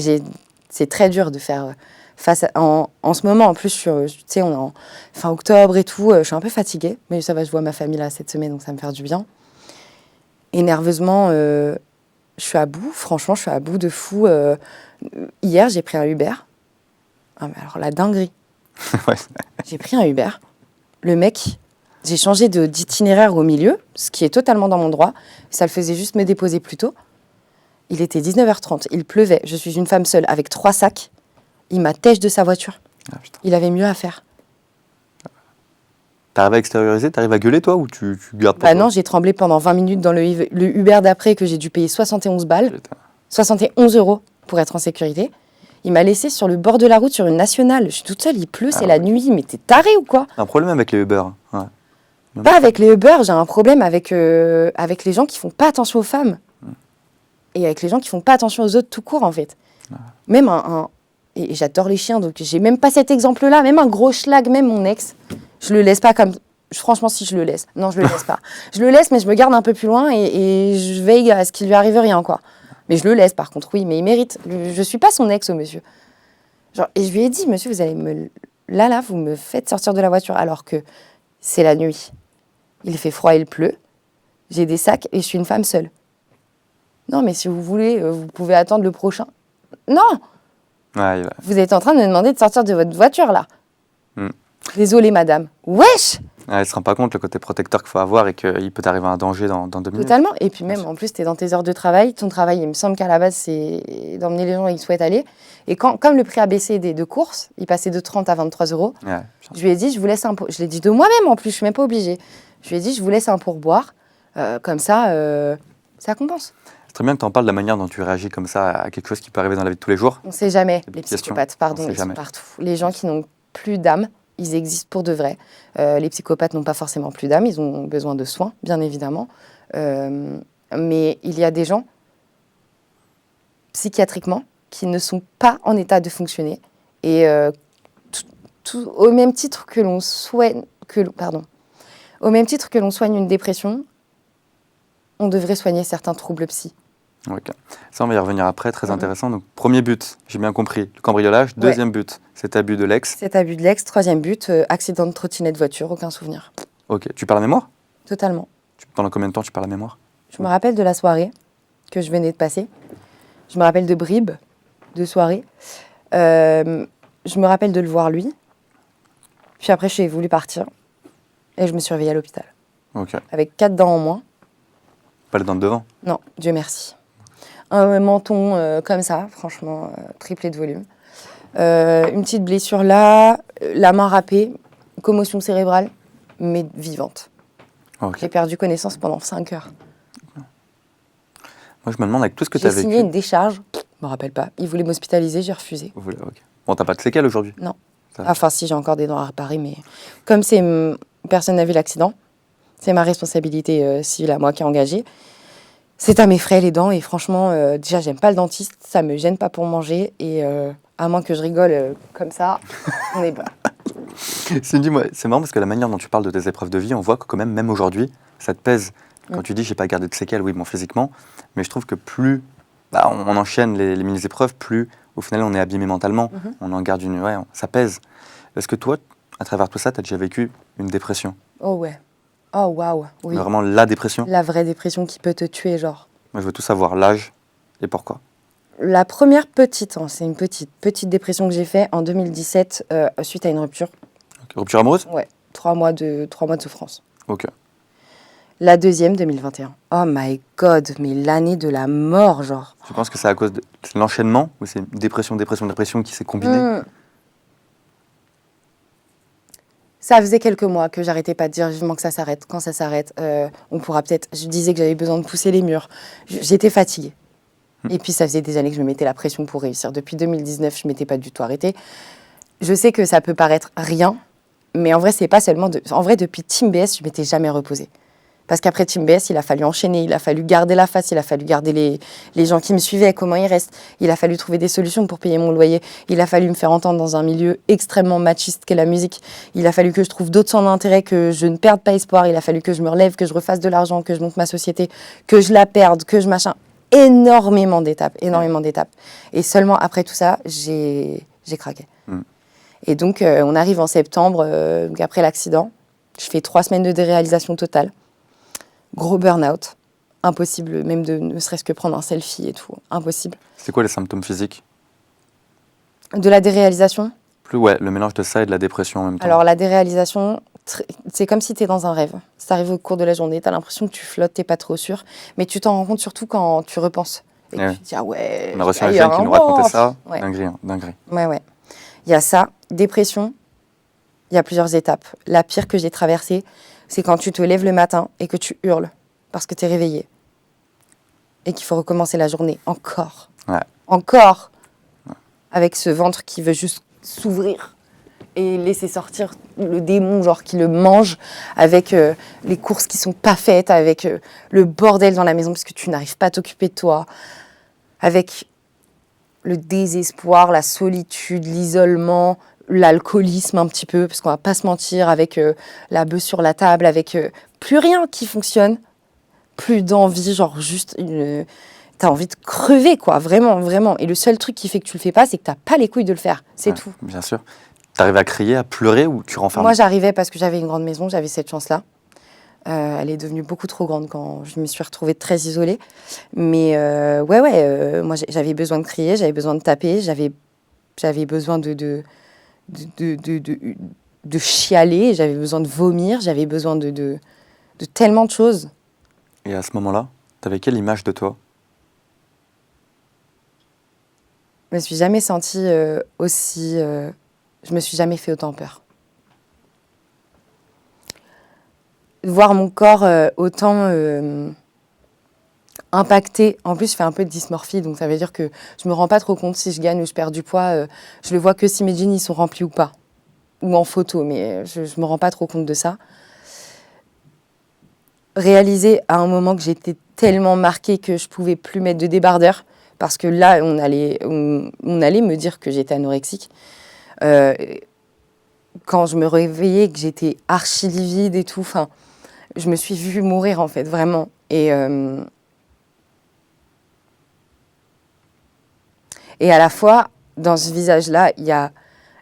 c'est très dur de faire face en ce moment. En plus, tu sais, on est en fin octobre et tout. Je suis un peu fatiguée, mais ça va, je vois ma famille là cette semaine, donc ça me fait du bien. Et nerveusement, je suis à bout. Franchement, je suis à bout de fou. Hier, j'ai pris un Uber. Ah, mais alors, la dinguerie.
Ouais.
J'ai pris un Uber. Le mec, j'ai changé d'itinéraire au milieu, ce qui est totalement dans mon droit. Ça le faisait juste me déposer plus tôt. Il était 19h30, il pleuvait. Je suis une femme seule avec 3 sacs. Il m'a têche de sa voiture.
Ah, putain.
Il avait mieux à faire.
T'arrives à extérioriser, t'arrives à gueuler toi ou tu gardes pour
Bah
toi?
non, j'ai tremblé pendant 20 minutes dans le Uber d'après que j'ai dû payer 71 balles.
Putain.
71 € pour être en sécurité. Il m'a laissé sur le bord de la route, sur une nationale. Je suis toute seule, il pleut, c'est la nuit. Mais t'es taré ou quoi?
Un problème avec les Uber. Ouais.
Pas avec les Uber, j'ai un problème avec les gens qui font pas attention aux femmes. Et avec les gens qui font pas attention aux autres tout court, en fait. Même et j'adore les chiens, donc j'ai même pas cet exemple-là. Même un gros schlag, même mon ex, je le laisse pas comme... Franchement, si je le laisse. Non, je le laisse pas. Je le laisse, mais je me garde un peu plus loin et je veille à ce qu'il lui arrive rien, quoi. Mais je le laisse, par contre, oui, mais il mérite. Je suis pas son ex, au monsieur. Genre, et je lui ai dit, monsieur, vous allez me... Là, vous me faites sortir de la voiture, alors que c'est la nuit. Il fait froid, il pleut. J'ai des sacs et je suis une femme seule. Non, mais si vous voulez, vous pouvez attendre le prochain. Non!
Ouais,
Vous êtes en train de me demander de sortir de votre voiture, là.
Mm.
Désolée, madame. Wesh!
elle ne se rend pas compte le côté protecteur qu'il faut avoir et qu'il peut t'arriver un danger dans 2 minutes.
Totalement. Et puis même, en plus, tu es dans tes heures de travail. Ton travail, il me semble qu'à la base, c'est d'emmener les gens où ils souhaitent aller. Et comme le prix a baissé de courses, il passait de 30 à 23 €,
Ouais,
je lui ai dit, je vous laisse un Je l'ai dit de moi-même, en plus, je suis même pas obligée. Je lui ai dit, je vous laisse un pourboire. Comme ça, ça compense.
c'est très bien que tu en parles de la manière dont tu réagis comme ça à quelque chose qui peut arriver dans la vie de tous les jours.
On sait jamais. Les
questions.
psychopathes, pardon,
On sait
ils sont
jamais.
partout. Les gens qui n'ont plus d'âme, ils existent pour de vrai. Les psychopathes n'ont pas forcément plus d'âme, ils ont besoin de soins, bien évidemment. Mais il y a des gens, psychiatriquement, qui ne sont pas en état de fonctionner. Et au même titre que l'on soigne... Au même titre que l'on soigne une dépression, on devrait soigner certains troubles psy.
Ok. Ça, on va y revenir après, très intéressant. Donc, premier but, j'ai bien compris, le cambriolage. Deuxième but, c'est abus de l'ex.
C'est abus de l'ex. Troisième but, accident de trottinette voiture, aucun souvenir.
Ok. Tu parles à mémoire?
Totalement.
Pendant combien de temps tu parles à mémoire?
Je me rappelle de la soirée que je venais de passer. Je me rappelle de bribes de soirée. Je me rappelle de le voir lui. Puis après, j'ai voulu partir. Et je me suis réveillée à l'hôpital.
Ok.
Avec 4 dents en moins.
Pas les dents de devant?
Non, Dieu merci. Un menton comme ça, franchement, triplé de volume. Une petite blessure là, la main râpée, commotion cérébrale, mais vivante.
Ok.
J'ai perdu connaissance pendant 5 heures.
Moi, je me demande avec tout ce que tu as
J'ai
vécu.
signé une décharge, je me rappelle pas. Ils voulaient m'hospitaliser, j'ai refusé.
Ok. Bon, t'as pas de séquelles aujourd'hui?
Non.
Ça va.
Enfin, si, j'ai encore des dents à réparer, mais comme personne n'a vu l'accident, c'est ma responsabilité civile à moi qui est engagée. C'est à mes frais les dents et franchement, déjà, j'aime pas le dentiste, ça me gêne pas pour manger et à moins que je rigole comme ça, on est bon.
Cindy, moi, c'est marrant parce que la manière dont tu parles de tes épreuves de vie, on voit que quand même aujourd'hui, ça te pèse. Quand tu dis j'ai pas gardé de séquelles, oui, bon, physiquement, mais je trouve que plus on enchaîne les mini-épreuves, plus au final on est abîmé mentalement, on en garde une. Ouais, ça pèse. Est-ce que toi, à travers tout ça, tu as déjà vécu une dépression?
Oh ouais. Oh waouh, oui.
Vraiment la dépression?
La vraie dépression qui peut te tuer, genre.
Moi, je veux tout savoir, l'âge et pourquoi.
La première petite, c'est une petite dépression que j'ai fait en 2017 suite à une rupture.
Ok. Rupture amoureuse?
Ouais, 3 mois de souffrance.
Ok.
La deuxième, 2021. Oh my God, mais l'année de la mort, genre.
Tu penses que c'est à cause de l'enchaînement ou c'est dépression qui s'est combinée?
Ça faisait quelques mois que j'arrêtais pas de dire vivement que ça s'arrête. Quand ça s'arrête, on pourra peut-être... Je disais que j'avais besoin de pousser les murs. J'étais fatiguée. Et puis ça faisait des années que je me mettais la pression pour réussir. Depuis 2019, je ne m'étais pas du tout arrêtée. Je sais que ça peut paraître rien, mais en vrai, c'est pas seulement... En vrai, depuis Team BS, je ne m'étais jamais reposée. Parce qu'après Team BS, il a fallu enchaîner, il a fallu garder la face, il a fallu garder les gens qui me suivaient, comment ils restent. Il a fallu trouver des solutions pour payer mon loyer. Il a fallu me faire entendre dans un milieu extrêmement machiste qu'est la musique. Il a fallu que je trouve d'autres centres d'intérêt, que je ne perde pas espoir. Il a fallu que je me relève, que je refasse de l'argent, que je monte ma société, que je la perde, que je machin. Énormément d'étapes. Et seulement après tout ça, j'ai craqué. Et donc, on arrive en septembre, donc après l'accident. Je fais 3 semaines de déréalisation totale. Gros burn-out, impossible même de ne serait-ce que prendre un selfie et tout, impossible.
C'est quoi les symptômes physiques?
De la déréalisation?
Ouais, le mélange de ça et de la dépression en même temps.
Alors la déréalisation, c'est comme si tu es dans un rêve. Ça arrive au cours de la journée, tu as l'impression que tu flottes, tu pas trop sûr, mais tu t'en rends compte surtout quand tu repenses. Et que tu te dis, ah ouais...
On a reçu un jeune qui nous racontait ça, ouais. Dinguerie.
Ouais. Il y a ça, dépression, il y a plusieurs étapes. La pire que j'ai traversée, c'est quand tu te lèves le matin et que tu hurles parce que tu es réveillé et qu'il faut recommencer la journée encore.
Ouais.
Encore. Ouais. Avec ce ventre qui veut juste s'ouvrir et laisser sortir le démon genre qui le mange, avec les courses qui sont pas faites, avec le bordel dans la maison parce que tu n'arrives pas à t'occuper de toi, avec le désespoir, la solitude, l'isolement, l'alcoolisme un petit peu, parce qu'on va pas se mentir, avec la bœuf sur la table, avec plus rien qui fonctionne, plus d'envie, genre juste t'as envie de crever, quoi, vraiment. Et le seul truc qui fait que tu le fais pas, c'est que t'as pas les couilles de le faire, c'est tout.
Bien sûr. T'arrives à crier, à pleurer ou tu renfermes?
Moi, j'arrivais parce que j'avais une grande maison, j'avais cette chance-là. Elle est devenue beaucoup trop grande quand je me suis retrouvée très isolée. Mais moi, j'avais besoin de crier, j'avais besoin de taper, j'avais besoin de chialer, j'avais besoin de vomir, j'avais besoin de tellement de choses.
Et à ce moment-là, t'avais quelle image de toi?
Je me suis jamais sentie aussi... je me suis jamais fait autant peur. Voir mon corps autant impacté. En plus, je fais un peu de dysmorphie, donc ça veut dire que je me rends pas trop compte si je gagne ou je perds du poids. Je le vois que si mes jeans ils sont remplis ou pas, ou en photo, mais je me rends pas trop compte de ça. Réaliser à un moment que j'étais tellement marquée que je pouvais plus mettre de débardeur, parce que là, on allait me dire que j'étais anorexique. Quand je me réveillais, que j'étais archi livide et tout, enfin, je me suis vue mourir en fait, vraiment. Et à la fois, dans ce visage-là, il y a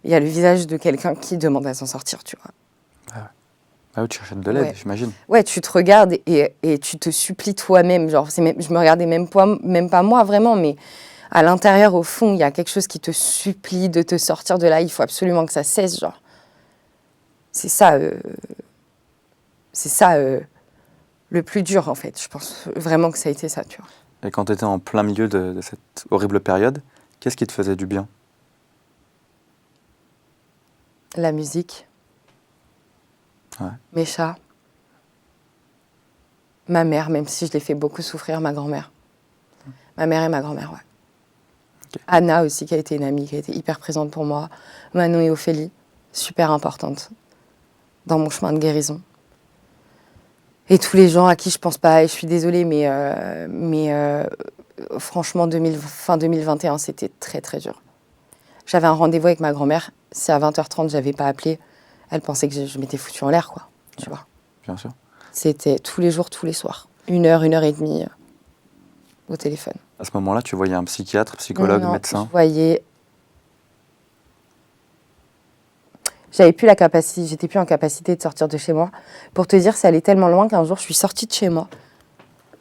le visage de quelqu'un qui demande à s'en sortir, tu vois.
Ah oui, tu cherches de l'aide, j'imagine.
Ouais, tu te regardes et tu te supplies toi-même. Genre, je me regardais même pas moi, vraiment, mais à l'intérieur, au fond, il y a quelque chose qui te supplie de te sortir de là. Il faut absolument que ça cesse, genre. C'est ça le plus dur, en fait. Je pense vraiment que ça a été ça, tu vois.
Et quand tu étais en plein milieu de cette horrible période, qu'est-ce qui te faisait du bien?
La musique.
Ouais.
Mes chats. Ma mère, même si je l'ai fait beaucoup souffrir, ma grand-mère. Ma mère et ma grand-mère, ouais. Okay. Anna aussi, qui a été une amie, qui a été hyper présente pour moi. Manon et Ophélie, super importantes dans mon chemin de guérison. Et tous les gens à qui je pense pas, et je suis désolée, mais franchement, fin 2021, c'était très très dur. J'avais un rendez-vous avec ma grand-mère, si à 20h30 j'avais pas appelé, elle pensait que je m'étais foutue en l'air, quoi, tu vois.
Bien sûr.
C'était tous les jours, tous les soirs. 1 heure, 1 heure et demie au téléphone.
À ce moment-là, tu voyais un psychiatre, psychologue, médecin?
Je voyais... J'étais plus en capacité de sortir de chez moi. Pour te dire, ça allait tellement loin qu'un jour, je suis sortie de chez moi.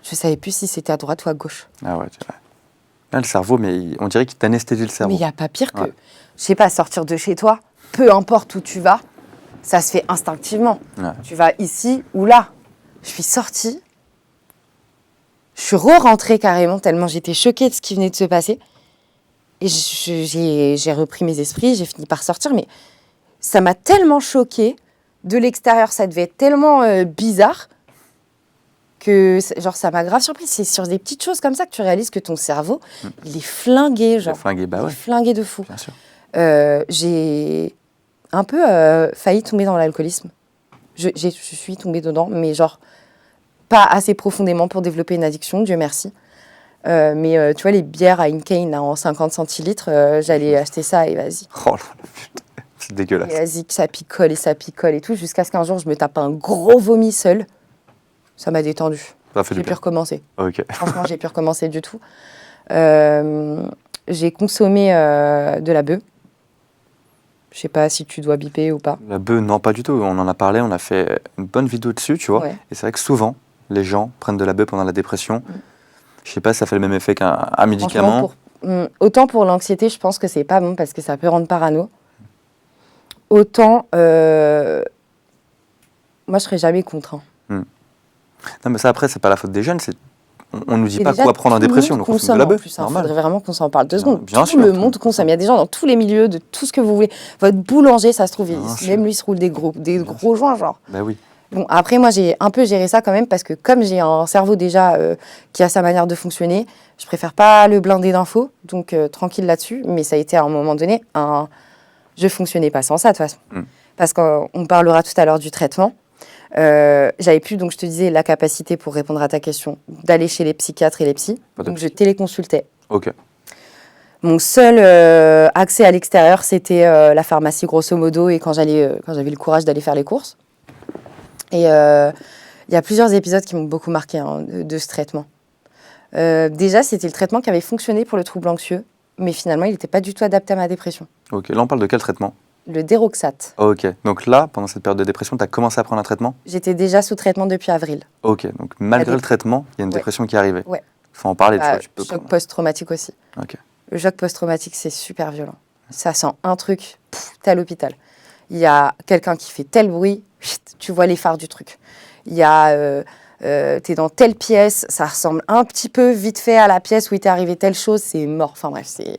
Je savais plus si c'était à droite ou à gauche.
Ah ouais, tu vois. Là, le cerveau, mais on dirait qu'il t'anesthésie le cerveau.
Mais il n'y a pas pire que, je sais pas, sortir de chez toi, peu importe où tu vas, ça se fait instinctivement. Ouais. Tu vas ici ou là. Je suis sortie. Je suis re-rentrée carrément, tellement j'étais choquée de ce qui venait de se passer. Et j'ai repris mes esprits, j'ai fini par sortir, mais ça m'a tellement choquée. De l'extérieur, ça devait être tellement bizarre que genre, ça m'a grave surprise. C'est sur des petites choses comme ça que tu réalises que ton cerveau, il est flingué. Genre.
Flingué, bah
Il
ouais,
est flingué de fou.
bien sûr.
J'ai un peu failli tomber dans l'alcoolisme. Je suis tombée dedans, mais genre pas assez profondément pour développer une addiction, Dieu merci. Mais tu vois, les bières à Heineken là, en 50 centilitres, j'allais acheter ça et vas-y.
Oh là là, putain, c'est
Et
dégueulasse.
vas-y, que ça picole et tout, jusqu'à ce qu'un jour, je me tape un gros vomi seul. Ça m'a détendu.
Ça fait du
J'ai pu
bien.
recommencer.
Ok.
Franchement, j'ai pu recommencer du tout. J'ai consommé de la bœuf. Je sais pas si tu dois biper ou pas.
La bœuf, non, pas du tout. On en a parlé, on a fait une bonne vidéo dessus, tu vois.
Ouais.
Et c'est vrai que souvent, les gens prennent de la bœuf pendant la dépression. Je sais pas si ça fait le même effet qu'un médicament.
Autant pour l'anxiété, je pense que c'est pas bon parce que ça peut rendre parano. Autant, moi, je serais jamais contre. Hein.
Non, mais ça, après, c'est pas la faute des jeunes. On nous dit
Et
pas
déjà,
quoi prendre en
tout le
dépression,
monde
donc on fume de
consomme
la
en
bœuf.
plus, hein.
Normal.
Faudrait vraiment qu'on s'en parle 2 secondes.
Bien
Tout
sûr,
le
tout le
monde
monde
consomme. Il y a des gens dans tous les milieux, de tout ce que vous voulez. Votre boulanger, ça se trouve,
Bien sûr.
même lui, il se roule des gros joints, genre.
Bah oui.
Bon, après, moi, j'ai un peu géré ça quand même parce que comme j'ai un cerveau déjà qui a sa manière de fonctionner, je préfère pas le blinder d'infos, donc tranquille là-dessus. Mais ça a été à un moment donné, je fonctionnais pas sans ça, de toute façon. Parce qu'on parlera tout à l'heure du traitement. J'avais plus, donc je te disais, la capacité pour répondre à ta question, d'aller chez les psychiatres et les psys.
Pas de
Donc
psy.
je téléconsultais.
Ok.
Mon seul accès à l'extérieur, c'était la pharmacie, grosso modo, et quand j'avais le courage d'aller faire les courses. Et il y a plusieurs épisodes qui m'ont beaucoup marqué hein, de ce traitement. Déjà, c'était le traitement qui avait fonctionné pour le trouble anxieux, mais finalement, il n'était pas du tout adapté à ma dépression.
Ok. Là, on parle de quel traitement?
Le Déroxate.
Ok. Donc là, pendant cette période de dépression, tu as commencé à prendre un traitement?
J'étais déjà sous traitement depuis avril.
Ok. Donc malgré
Allez.
le traitement, il y a une
Ouais.
dépression qui est arrivée.
Ouais.
Faut en parler, tu
Bah,
vois. Tu peux
choc
prendre-
post-traumatique aussi.
Ok.
Le choc post-traumatique, c'est super violent. Ça sent un truc, t'es à l'hôpital. Il y a quelqu'un qui fait tel bruit, chut, tu vois les phares du truc. Il y a, t'es dans telle pièce, ça ressemble un petit peu vite fait à la pièce où il t'est arrivé telle chose, c'est mort. Enfin bref, c'est...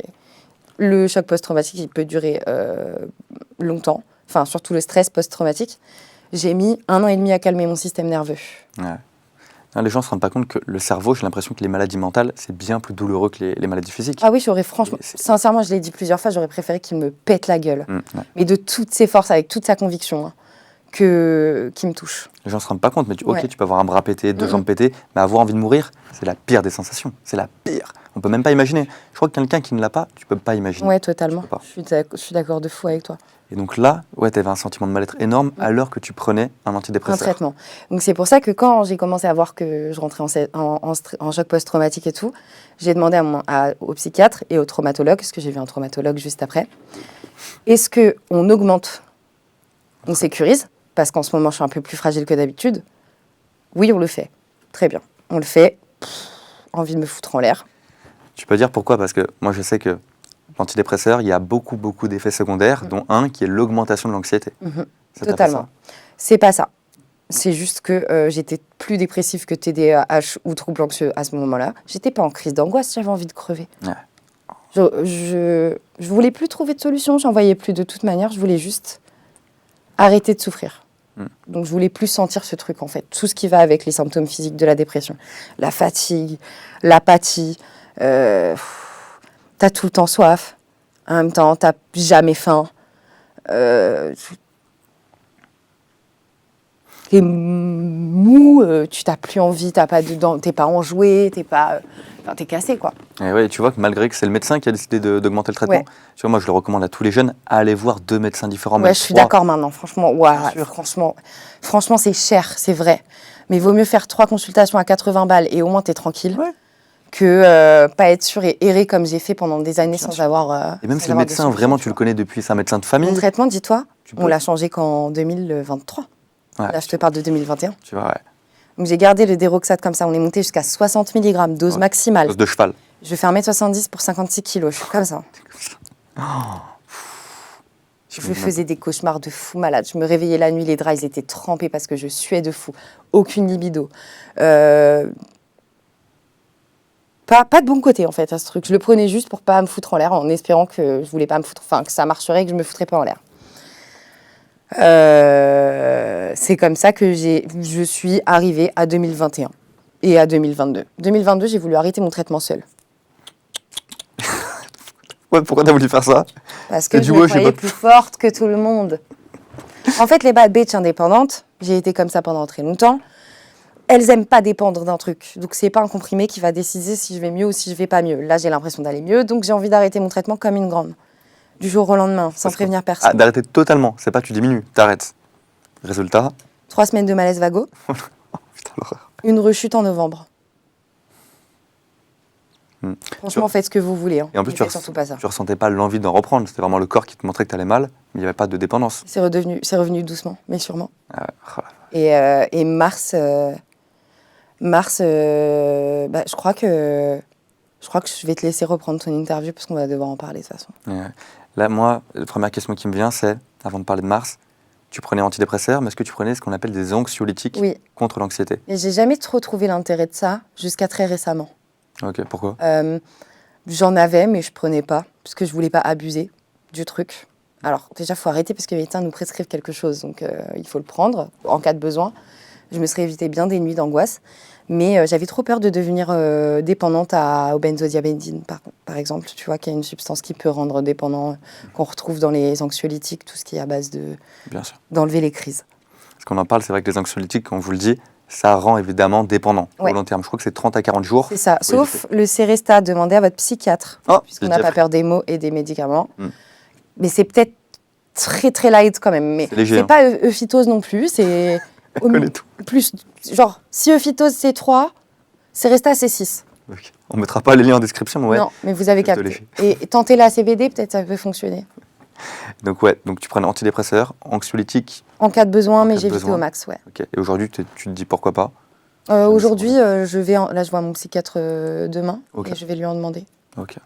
Le choc post-traumatique, il peut durer longtemps. Enfin, surtout le stress post-traumatique. J'ai mis 1 an et demi à calmer mon système nerveux.
Ouais. Non, les gens ne se rendent pas compte que le cerveau, j'ai l'impression que les maladies mentales, c'est bien plus douloureux que les maladies physiques.
Ah oui, j'aurais franchement...
Et c'est-
Sincèrement, je l'ai dit plusieurs fois, j'aurais préféré qu'il me pète la gueule.
Ouais.
Mais de toutes ses forces, avec toute sa conviction, hein, qui me touche.
Les gens ne se rendent pas compte, mais
Ouais.
tu peux avoir un bras pété, 2 jambes pétées, mais avoir envie de mourir, c'est la pire des sensations. C'est la pire. On peut même pas imaginer. Je crois que quelqu'un qui ne l'a pas, tu peux pas imaginer.
Ouais, totalement.
Je peux pas.
Je suis d'accord de fou avec toi.
Et donc là, ouais, tu avais un sentiment de mal-être énorme alors que tu prenais un
Un
antidépresseur.
traitement. Donc c'est pour ça que quand j'ai commencé à voir que je rentrais en choc post-traumatique et tout, j'ai demandé au psychiatre et au traumatologue, parce que j'ai vu un traumatologue juste après, est-ce qu'on augmente, on sécurise, parce qu'en ce moment je suis un peu plus fragile que d'habitude. Oui, on le fait. Très bien. On le fait. Envie de me foutre en l'air.
Tu peux dire pourquoi? Parce que moi, je sais que l'antidépresseur, il y a beaucoup d'effets secondaires, dont un qui est l'augmentation de l'anxiété. Ça t'a fait
Totalement. C'est pas ça. C'est juste que j'étais plus dépressive que TDAH ou trouble anxieux à ce moment-là. J'étais pas en crise d'angoisse, j'avais envie de crever.
Ouais.
Je voulais plus trouver de solution, j'en voyais plus de toute manière, je voulais juste arrêter de souffrir. Donc je voulais plus sentir ce truc en fait, tout ce qui va avec les symptômes physiques de la dépression. La fatigue, l'apathie, t'as tout le temps soif, en même temps t'as jamais faim. T'es mou, tu t'as plus envie, t'es pas enjoué, t'es cassé quoi.
ça. Et ouais, tu vois que malgré que c'est le médecin qui a décidé d'augmenter le traitement,
Ouais.
tu vois, moi, je le recommande à tous les jeunes à aller voir 2 médecins différents.
Ouais,
même
je suis
3.
d'accord maintenant, franchement, franchement c'est cher, c'est vrai. Mais il vaut mieux faire 3 consultations à 80 balles et au moins t'es tranquille,
Ouais.
que pas être sûr et errer comme j'ai fait pendant des années
Bien
sans
sûr.
avoir.
Et même
sans
si le
avoir de
médecin,
solution,
vraiment,
tu
tu le
vois.
connais depuis, c'est un médecin de famille.
Mon traitement, dis-toi,
Tu
on
peux-
l'a changé qu'en 2023.
Ouais,
Là, je te parle de 2021.
tu vois, ouais.
Donc j'ai gardé le Déroxate comme ça, on est monté jusqu'à 60 mg, dose
Ouais.
maximale.
Dose de cheval.
Je fais 1m70 pour 56 kg, je suis comme ça. Je faisais des cauchemars de fou malade. Je me réveillais la nuit, les draps, ils étaient trempés parce que je suais de fou. Aucune libido. Pas de bon côté, en fait, à ce truc. Je le prenais juste pour pas me foutre en l'air, en espérant que je voulais pas me foutre... Enfin, que ça marcherait et que je me foutrais pas en l'air. C'est comme ça que je suis arrivée à 2021 et à 2022. 2022, j'ai voulu arrêter mon traitement seul.
Ouais, pourquoi t'as voulu faire ça?
Parce que je me croyais plus forte que tout le monde. En fait, les bad bitches indépendantes, j'ai été comme ça pendant très longtemps, elles aiment pas dépendre d'un truc. Donc, c'est pas un comprimé qui va décider si je vais mieux ou si je vais pas mieux. Là, j'ai l'impression d'aller mieux, donc j'ai envie d'arrêter mon traitement comme une grande. Du jour au lendemain, sans prévenir personne.
Ah, d'arrêter totalement, c'est pas tu diminues, t'arrêtes. Résultat?
3 semaines de malaise vago.
Putain, l'horreur.
Une rechute en novembre. Franchement, faites ce que vous voulez. Hein.
Et en plus, tu
surtout pas ça.
ressentais pas l'envie d'en reprendre. C'était vraiment le corps qui te montrait que t'allais mal, mais il n'y avait pas de dépendance.
C'est revenu doucement, mais sûrement.
Ah, oh la
Et mars, je crois que je vais te laisser reprendre ton interview parce qu'on va devoir en parler de toute façon.
Là, moi, la première question qui me vient, c'est, avant de parler de mars, tu prenais antidépresseurs, mais est-ce que tu prenais ce qu'on appelle des anxiolytiques contre l'anxiété?
Et j'ai jamais trop trouvé l'intérêt de ça jusqu'à très récemment.
Ok, pourquoi?
J'en avais, mais je prenais pas parce que je voulais pas abuser du truc. Alors déjà, il faut arrêter parce que les médecins nous prescrivent quelque chose, donc il faut le prendre en cas de besoin. Je me serais évité bien des nuits d'angoisse, mais j'avais trop peur de devenir dépendante aux benzodiazépines, par exemple, tu vois, qui est une substance qui peut rendre dépendant, qu'on retrouve dans les anxiolytiques, tout ce qui est à base d'enlever les crises.
Parce qu'on en parle, c'est vrai que les anxiolytiques, comme je vous le dis, ça rend évidemment dépendant au long terme. Je crois que c'est 30 à 40 jours.
C'est ça, sauf le Séresta, demandez à votre psychiatre, puisqu'on n'a pas peur des mots et des médicaments. Mais c'est peut-être très très light quand même. Mais c'est pas euphytose non plus, c'est plus genre si euphytose c'est 3, Séresta c'est 6.
Okay. On mettra pas les liens en description, mais
non, mais vous avez capté. Et tenter la CBD, peut-être ça peut fonctionner.
Donc tu prends un antidépresseur, anxiolytique.
En cas de besoin, mais j'évite au max, ouais.
Okay. Et aujourd'hui, tu te dis pourquoi pas?
Aujourd'hui, je vois mon psychiatre demain et je vais lui en demander.
Ok.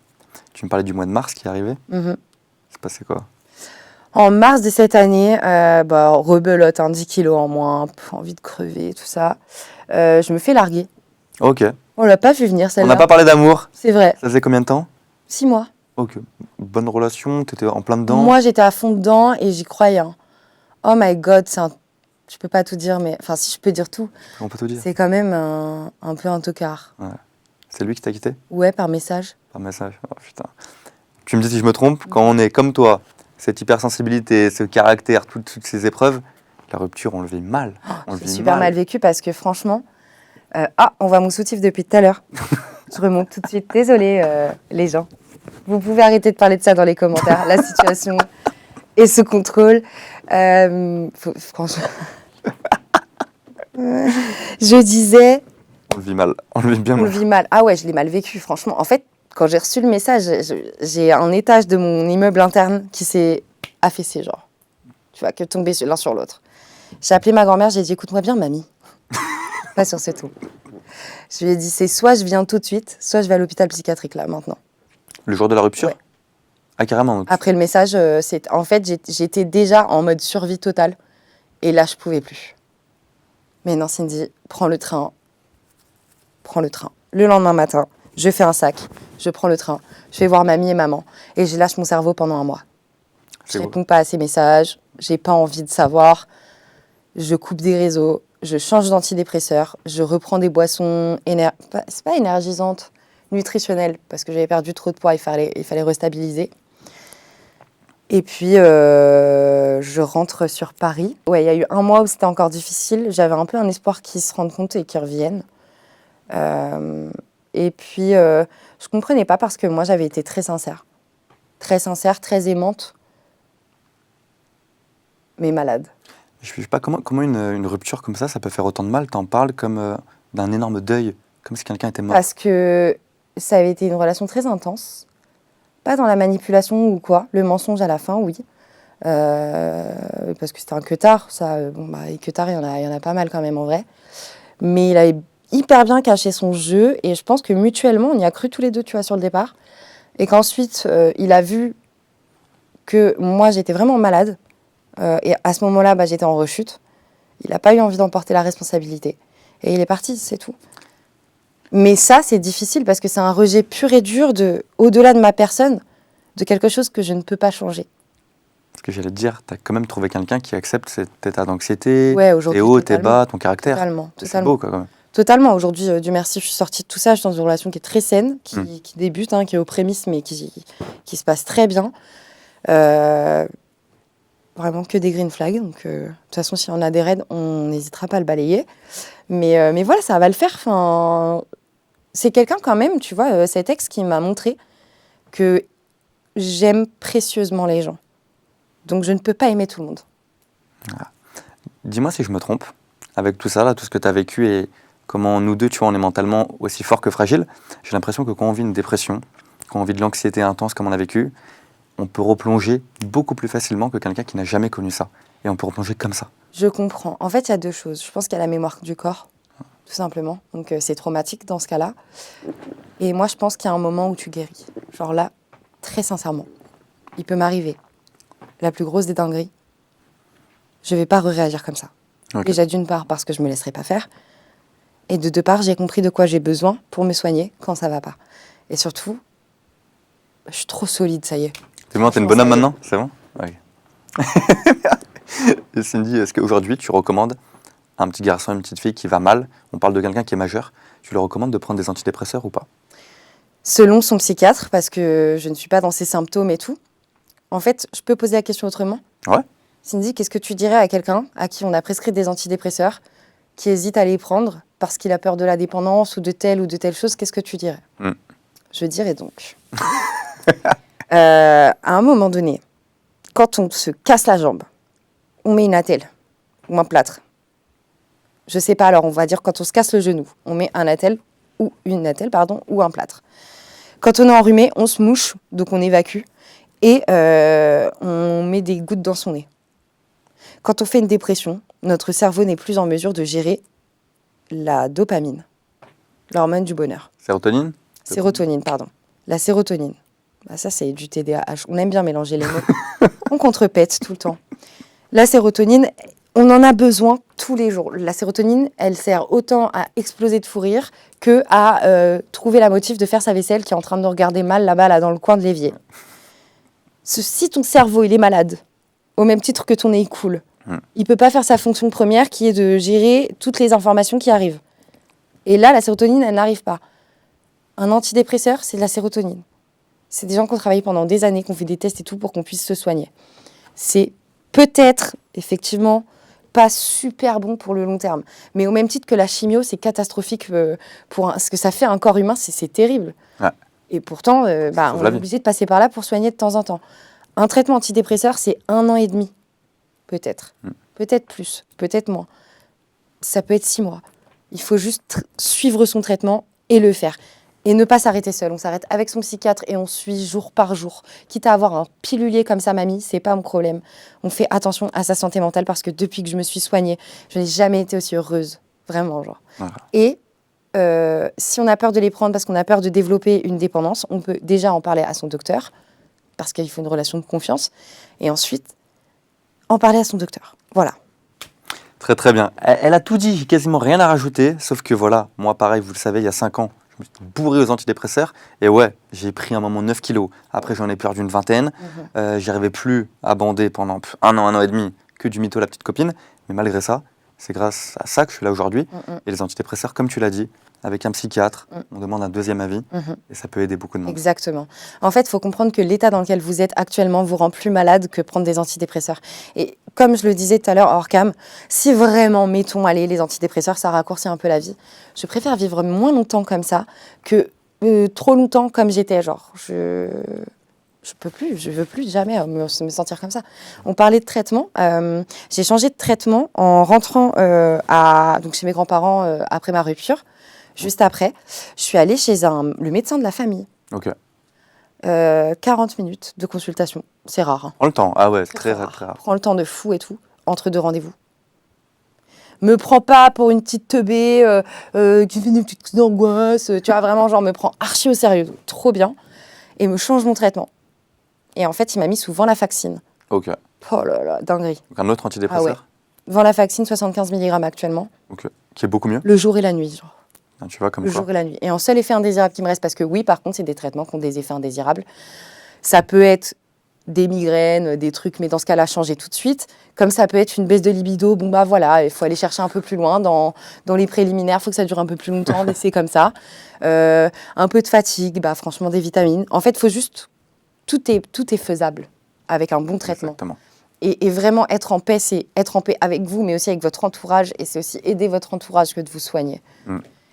Tu me parlais du mois de mars qui est arrivé. C'est passé quoi?
En mars de cette année, rebelote, 10 kilos en moins, envie de crever, tout ça. Je me fais larguer.
Ok.
On l'a pas vu venir, celle-là.
On n'a pas parlé d'amour.
C'est vrai.
Ça faisait combien de temps? 6
mois.
Ok. Bonne relation, t'étais en plein dedans?
Moi, j'étais à fond dedans et j'y croyais. Hein. Oh my God, je peux pas tout dire, mais... Enfin, si je peux dire tout.
On peut tout dire.
C'est quand même un peu un tocard.
Ouais. C'est lui qui t'a quitté?
Ouais, par message.
Par message, oh putain. Tu me dis si je me trompe, quand on est comme toi, cette hypersensibilité, ce caractère, toutes ces épreuves, la rupture, on le vit mal.
C'est super mal vécu parce que franchement... on voit mon soutif depuis tout à l'heure. Je remonte tout de suite. Désolée, les gens. Vous pouvez arrêter de parler de ça dans les commentaires. La situation et ce contrôle. Franchement... Je disais...
On le vit mal. On le vit bien mal.
On le vit mal. Ah ouais, je l'ai mal vécu, franchement. En fait, quand j'ai reçu le message, j'ai un étage de mon immeuble interne qui s'est affaissé, genre. Tu vois, que tombé l'un sur l'autre. J'ai appelé ma grand-mère, j'ai dit, écoute-moi bien, mamie. Pas sur ce ton. Je lui ai dit, c'est soit je viens tout de suite, soit je vais à l'hôpital psychiatrique, là, maintenant.
Le jour de la rupture?
Ouais.
Ah, carrément. Donc.
Après le message, en fait, j'étais déjà en mode survie totale. Et là, je pouvais plus. Mais non, Cindy, prends le train. Prends le train. Le lendemain matin, je fais un sac, je prends le train, je vais voir mamie et maman. Et je lâche mon cerveau pendant 1 mois. Je réponds pas à ces messages, j'ai pas envie de savoir. Je coupe des réseaux, je change d'antidépresseur, je reprends des boissons, c'est pas énergisantes, nutritionnelles, parce que j'avais perdu trop de poids, il fallait restabiliser. Et puis, je rentre sur Paris. Ouais, il y a eu 1 mois où c'était encore difficile. J'avais un peu un espoir qu'ils se rendent compte et qu'ils reviennent. Et puis, je comprenais pas parce que moi, j'avais été très sincère, très aimante, mais malade.
Je ne sais pas comment une rupture comme ça peut faire autant de mal. T'en parles comme d'un énorme deuil, comme si quelqu'un était mort.
Parce que ça avait été une relation très intense. Pas dans la manipulation ou quoi, le mensonge à la fin, oui. Parce que c'était un queutard, ça. Les queutards, il y en a pas mal quand même en vrai. Mais il avait hyper bien caché son jeu et je pense que mutuellement, on y a cru tous les deux, tu vois, sur le départ. Et qu'ensuite, il a vu que moi, j'étais vraiment malade. Et à ce moment-là, j'étais en rechute. Il n'a pas eu envie d'en porter la responsabilité. Et il est parti, c'est tout. Mais ça, c'est difficile parce que c'est un rejet pur et dur au-delà de ma personne, de quelque chose que je ne peux pas changer.
Ce que j'allais te dire, tu as quand même trouvé quelqu'un qui accepte cet état d'anxiété,
Ouais, aujourd'hui,
tes hauts, tes
totalement.
bas, ton caractère.
Totalement.
C'est beau, quoi, quand même.
Totalement. Aujourd'hui, Dieu merci, je suis sortie de tout ça. Je suis dans une relation qui est très saine, qui débute, qui est aux prémices, mais qui se passe très bien. Vraiment que des green flags. Donc, de toute façon, si on a des raids, on n'hésitera pas à le balayer. Mais voilà, ça va le faire. Enfin, c'est quelqu'un quand même, tu vois, cet ex qui m'a montré que j'aime précieusement les gens. Donc, je ne peux pas aimer tout le monde.
Dis-moi si je me trompe, avec tout ça, là, tout ce que tu as vécu et comment nous deux, tu vois, on est mentalement aussi forts que fragiles. J'ai l'impression que quand on vit une dépression, quand on vit de l'anxiété intense comme on a vécu, on peut replonger beaucoup plus facilement que quelqu'un qui n'a jamais connu ça. Et on peut replonger comme ça.
Je comprends. En fait, il y a deux choses. Je pense qu'il y a la mémoire du corps, tout simplement. Donc, c'est traumatique dans ce cas-là. Et moi, je pense qu'il y a un moment où tu guéris. Genre là, très sincèrement, il peut m'arriver la plus grosse des dingueries. Je ne vais pas réagir comme ça.
Ok.
Déjà, d'une part, parce que je ne me laisserai pas faire. Et de deux parts, j'ai compris de quoi j'ai besoin pour me soigner quand ça ne va pas. Et surtout, je suis trop solide, ça y est.
C'est bon, t'es une bonne homme maintenant? C'est bon? Ok. Et Cindy, est-ce qu'aujourd'hui, tu recommandes à un petit garçon, une petite fille qui va mal, on parle de quelqu'un qui est majeur, tu lui recommandes de prendre des antidépresseurs ou pas?
Selon son psychiatre, parce que je ne suis pas dans ses symptômes et tout. En fait, je peux poser la question autrement.
Ouais.
Cindy, qu'est-ce que tu dirais à quelqu'un à qui on a prescrit des antidépresseurs, qui hésite à les prendre parce qu'il a peur de la dépendance ou de telle chose? Qu'est-ce que tu dirais? Je dirais donc, à un moment donné, quand on se casse la jambe, on met une attelle ou un plâtre. Je sais pas, alors on va dire quand on se casse le genou, on met un attelle ou une attelle, ou un plâtre. Quand on est enrhumé, on se mouche, donc on évacue, et on met des gouttes dans son nez. Quand on fait une dépression, notre cerveau n'est plus en mesure de gérer la dopamine, l'hormone du bonheur.
Sérotonine?
Sérotonine, pardon. La sérotonine. Ça, c'est du TDAH. On aime bien mélanger les mots. On contrepète tout le temps. La sérotonine, on en a besoin tous les jours. La sérotonine, elle sert autant à exploser de fou rire que à trouver la motive de faire sa vaisselle qui est en train de nous regarder mal là-bas, là, dans le coin de l'évier. Si ton cerveau, il est malade, au même titre que ton nez coule, il peut pas faire sa fonction première qui est de gérer toutes les informations qui arrivent. Et là, la sérotonine, elle n'arrive pas. Un antidépresseur, c'est de la sérotonine. C'est des gens qui ont travaillé pendant des années, qui ont fait des tests et tout pour qu'on puisse se soigner. C'est peut-être, effectivement, pas super bon pour le long terme. Mais au même titre que la chimio, c'est catastrophique pour ce que ça fait à un corps humain, c'est terrible.
Ouais.
Et pourtant, on est obligé de passer par là pour soigner de temps en temps. Un traitement antidépresseur, c'est 1 an et demi, peut-être. Peut-être plus, peut-être moins. Ça peut être 6 mois. Il faut juste suivre son traitement et le faire. Et ne pas s'arrêter seul. On s'arrête avec son psychiatre et on suit jour par jour. Quitte à avoir un pilulier comme ça, mamie, c'est pas mon problème. On fait attention à sa santé mentale parce que depuis que je me suis soignée, je n'ai jamais été aussi heureuse. Vraiment, genre.
Voilà.
Et si on a peur de les prendre parce qu'on a peur de développer une dépendance, on peut déjà en parler à son docteur parce qu'il faut une relation de confiance. Et ensuite, en parler à son docteur. Voilà.
Très très bien. Elle a tout dit, j'ai quasiment rien à rajouter, sauf que voilà, moi pareil, vous le savez, il y a 5 ans, je me suis bourré aux antidépresseurs, et ouais, j'ai pris un moment 9 kilos, après j'en ai perdu une vingtaine, j'arrivais plus à bander pendant 1 an et demi, que du mytho la petite copine, mais malgré ça, c'est grâce à ça que je suis là aujourd'hui, et les antidépresseurs, comme tu l'as dit, avec un psychiatre, on demande un deuxième avis, et ça peut aider beaucoup de monde.
Exactement. En fait, il faut comprendre que l'état dans lequel vous êtes actuellement vous rend plus malade que prendre des antidépresseurs. Et comme je le disais tout à l'heure hors cam, si vraiment, mettons, allez, les antidépresseurs, ça raccourcit un peu la vie, je préfère vivre moins longtemps comme ça que trop longtemps comme j'étais. Genre, je veux plus jamais me sentir comme ça. On parlait de traitement. J'ai changé de traitement en rentrant donc chez mes grands-parents après ma rupture. Juste après, je suis allée chez le médecin de la famille.
Ok.
40 minutes de consultation. C'est rare. Hein.
Prends le temps. Ah ouais, c'est très
rare.
très rare.
Prends le temps de fou et tout, entre 2 rendez-vous. Me prends pas pour une petite teubée qui fait des petites crises d'angoisse. Tu vois, vraiment, genre, me prends archi au sérieux. Trop bien. Et me change mon traitement. Et en fait, il m'a mis sous venlafaxine.
Ok.
Oh là là, dinguerie.
Donc un autre antidépresseur.
Venlafaxine, 75 mg actuellement.
Ok. Qui est beaucoup mieux.
Le jour et la nuit, genre.
Ah, tu vois, comme
Le
quoi.
jour et la nuit. Et en seul effet indésirable qui me reste, parce que oui, par contre, c'est des traitements qui ont des effets indésirables. Ça peut être des migraines, des trucs, mais dans ce cas-là, changer tout de suite. Comme ça peut être une baisse de libido, bon bah voilà, il faut aller chercher un peu plus loin dans les préliminaires, il faut que ça dure un peu plus longtemps, laisser comme ça. Un peu de fatigue, bah franchement des vitamines. En fait, il faut juste, tout est faisable avec un bon traitement.
Exactement.
Et vraiment être en paix, c'est être en paix avec vous, mais aussi avec votre entourage, et c'est aussi aider votre entourage que de vous soigner.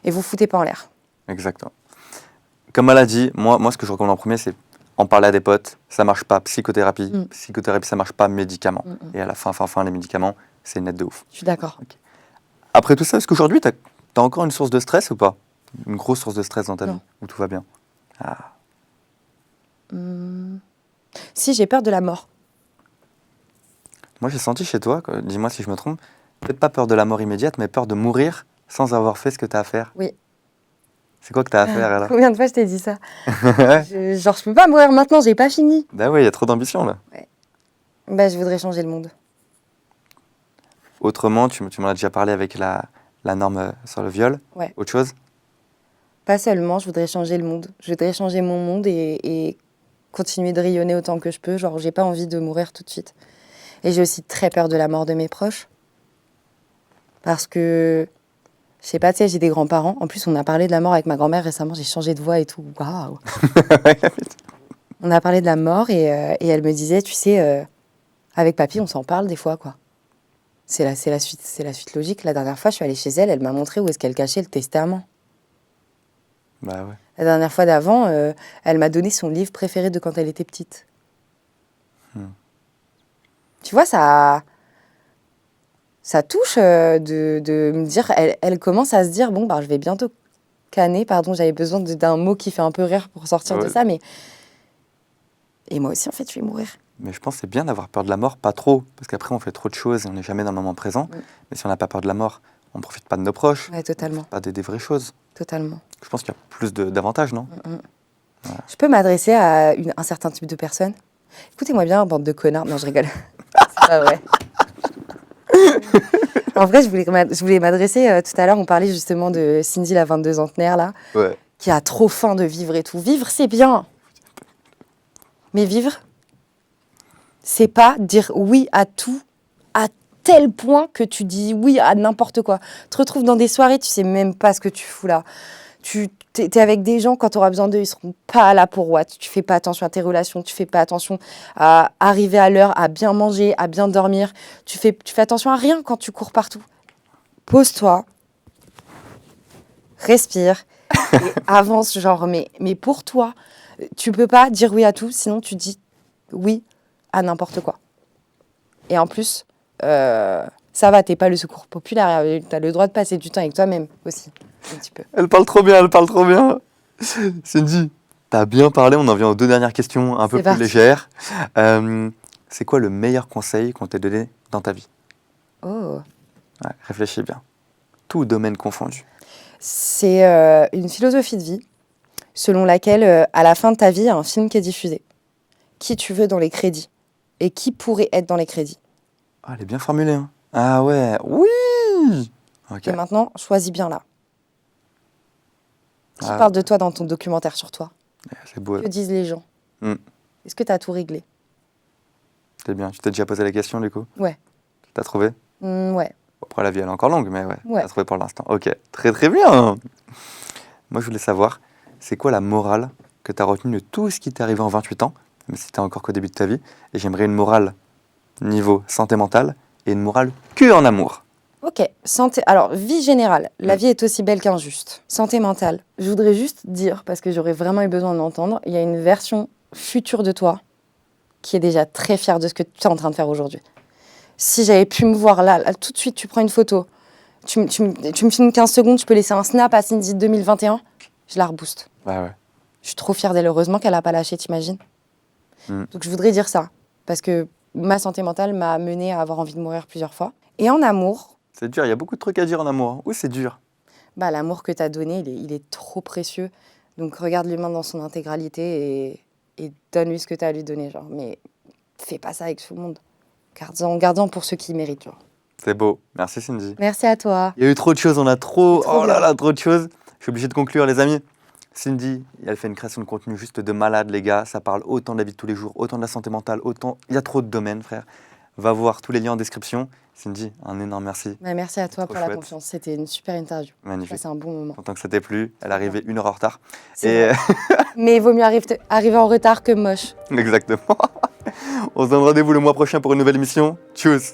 Et vous foutez pas en l'air.
Exactement. Comme elle a dit, moi, ce que je recommande en premier, c'est en parler à des potes. Ça marche pas, psychothérapie. Psychothérapie, ça marche pas, médicaments. Et à la fin, les médicaments, c'est net de ouf.
Je suis d'accord.
Après tout ça, est-ce qu'aujourd'hui, tu as encore une source de stress ou pas? Une grosse source de stress dans ta vie? Où tout va bien?
Si, j'ai peur de la mort.
Moi, j'ai senti chez toi, dis-moi si je me trompe, peut-être pas peur de la mort immédiate, mais peur de mourir sans avoir fait ce que tu as à faire.
Oui.
C'est quoi que tu as à faire, là?
Combien de fois je t'ai dit ça? Je peux pas mourir maintenant, j'ai pas fini.
Bah ouais, il y a trop d'ambition, là.
Bah, je voudrais changer le monde.
Autrement, tu m'en as déjà parlé avec la norme sur le viol.
Ouais.
Autre chose?
Pas seulement, je voudrais changer le monde. Je voudrais changer mon monde et continuer de rayonner autant que je peux. Genre, j'ai pas envie de mourir tout de suite. Et j'ai aussi très peur de la mort de mes proches. Parce que, je sais pas, tu sais, j'ai des grands-parents. En plus, on a parlé de la mort avec ma grand-mère récemment. J'ai changé de voix et tout. Waouh! On a parlé de la mort et elle me disait, tu sais, avec papy, on s'en parle des fois, quoi. C'est la suite logique. La dernière fois, je suis allée chez elle, elle m'a montré où est-ce qu'elle cachait le testament.
Bah ouais.
La dernière fois d'avant, elle m'a donné son livre préféré de quand elle était petite. Tu vois, ça touche de me dire, elle commence à se dire, bon, bah, je vais bientôt canner, pardon, j'avais besoin d'un mot qui fait un peu rire pour sortir de ça, mais... Et moi aussi, en fait, je vais mourir.
Mais je pense que c'est bien d'avoir peur de la mort, pas trop, parce qu'après on fait trop de choses et on n'est jamais dans le moment présent. Mais si on n'a pas peur de la mort, on ne profite pas de nos proches,
Ouais, totalement.
pas des vraies choses.
Totalement.
Je pense qu'il y a plus d'avantages, non?
Je peux m'adresser à un certain type de personne. Écoutez-moi bien, bande de connards. Non, je rigole. C'est pas vrai. En vrai, je voulais m'adresser, tout à l'heure, on parlait justement de Cindy, la 22 centenaire, là, qui a trop faim de vivre et tout. Vivre, c'est bien. Mais vivre, c'est pas dire oui à tout, à tel point que tu dis oui à n'importe quoi. Tu te retrouves dans des soirées, tu sais même pas ce que tu fous là. T'es avec des gens, quand tu auras besoin d'eux, ils seront pas là pour what. Tu fais pas attention à tes relations, tu fais pas attention à arriver à l'heure, à bien manger, à bien dormir. Tu fais attention à rien quand tu cours partout. Pose-toi, respire et avance, genre, mais pour toi, tu peux pas dire oui à tout, sinon tu dis oui à n'importe quoi. Et en plus, ça va, t'es pas le secours populaire, t'as le droit de passer du temps avec toi-même aussi, un petit peu.
Elle parle trop bien, elle parle trop bien. Cindy, t'as bien parlé, on en vient aux 2 dernières questions, un peu plus légères. C'est quoi le meilleur conseil qu'on t'ait donné dans ta vie?
Oh.
Ouais, réfléchis bien. Tout domaine confondu.
C'est une philosophie de vie selon laquelle, à la fin de ta vie, il y a un film qui est diffusé. Qui tu veux dans les crédits et qui pourrait être dans les crédits.
Ah, elle est bien formulée, hein. Ah ouais, oui. Okay.
Et maintenant, choisis bien là. Qui parle de toi dans ton documentaire sur toi?
C'est beau.
Que disent les gens? Est-ce que tu as tout réglé?
C'est bien. Tu t'es déjà posé la question, du coup?
Ouais.
T'as trouvé?
Ouais.
Après, la vie, elle est encore longue, mais ouais. T'as trouvé pour l'instant. Ok, très très bien. Moi, je voulais savoir, c'est quoi la morale que t'as retenue de tout ce qui t'est arrivé en 28 ans, même si t'es encore qu'au début de ta vie, et j'aimerais une morale niveau santé mentale et une morale que en amour.
Ok, alors vie générale, la vie est aussi belle qu'injuste. Santé mentale, je voudrais juste dire, parce que j'aurais vraiment eu besoin de l'entendre, il y a une version future de toi qui est déjà très fière de ce que tu es en train de faire aujourd'hui. Si j'avais pu me voir là, tout de suite, tu prends une photo, tu me filmes 15 secondes, je peux laisser un snap à Cindy 2021, je la rebooste.
Ouais.
Je suis trop fière d'elle, heureusement qu'elle n'a pas lâché, t'imagines? Donc je voudrais dire ça, parce que ma santé mentale m'a menée à avoir envie de mourir plusieurs fois. Et en amour...
C'est dur, il y a beaucoup de trucs à dire en amour. Où c'est dur?
Bah, l'amour que tu as donné, il est trop précieux. Donc regarde l'humain dans son intégralité et donne-lui ce que tu as à lui donner, genre. Mais fais pas ça avec tout le monde. Garde-en pour ceux qui méritent, genre.
C'est beau. Merci Cindy.
Merci à toi.
Il y a eu trop de choses, on a trop...
C'est trop
Oh là
bien.
là, trop de choses. Je suis obligé de conclure, les amis. Cindy, elle fait une création de contenu juste de malade, les gars. Ça parle autant de la vie de tous les jours, autant de la santé mentale, autant... Il y a trop de domaines, frère. Va voir tous les liens en description. Cindy, un énorme merci.
Ouais, merci à toi
Trop
pour la
chouette.
confiance. C'était une super interview. J'ai
Magnifique.
passé un bon moment.
Content que ça t'ait plu. Elle est arrivée 1 heure en retard.
C'est
Et
vrai. Mais il vaut mieux arriver en retard que moche.
exactement. On se donne rendez-vous le mois prochain pour une nouvelle émission. Tchuss.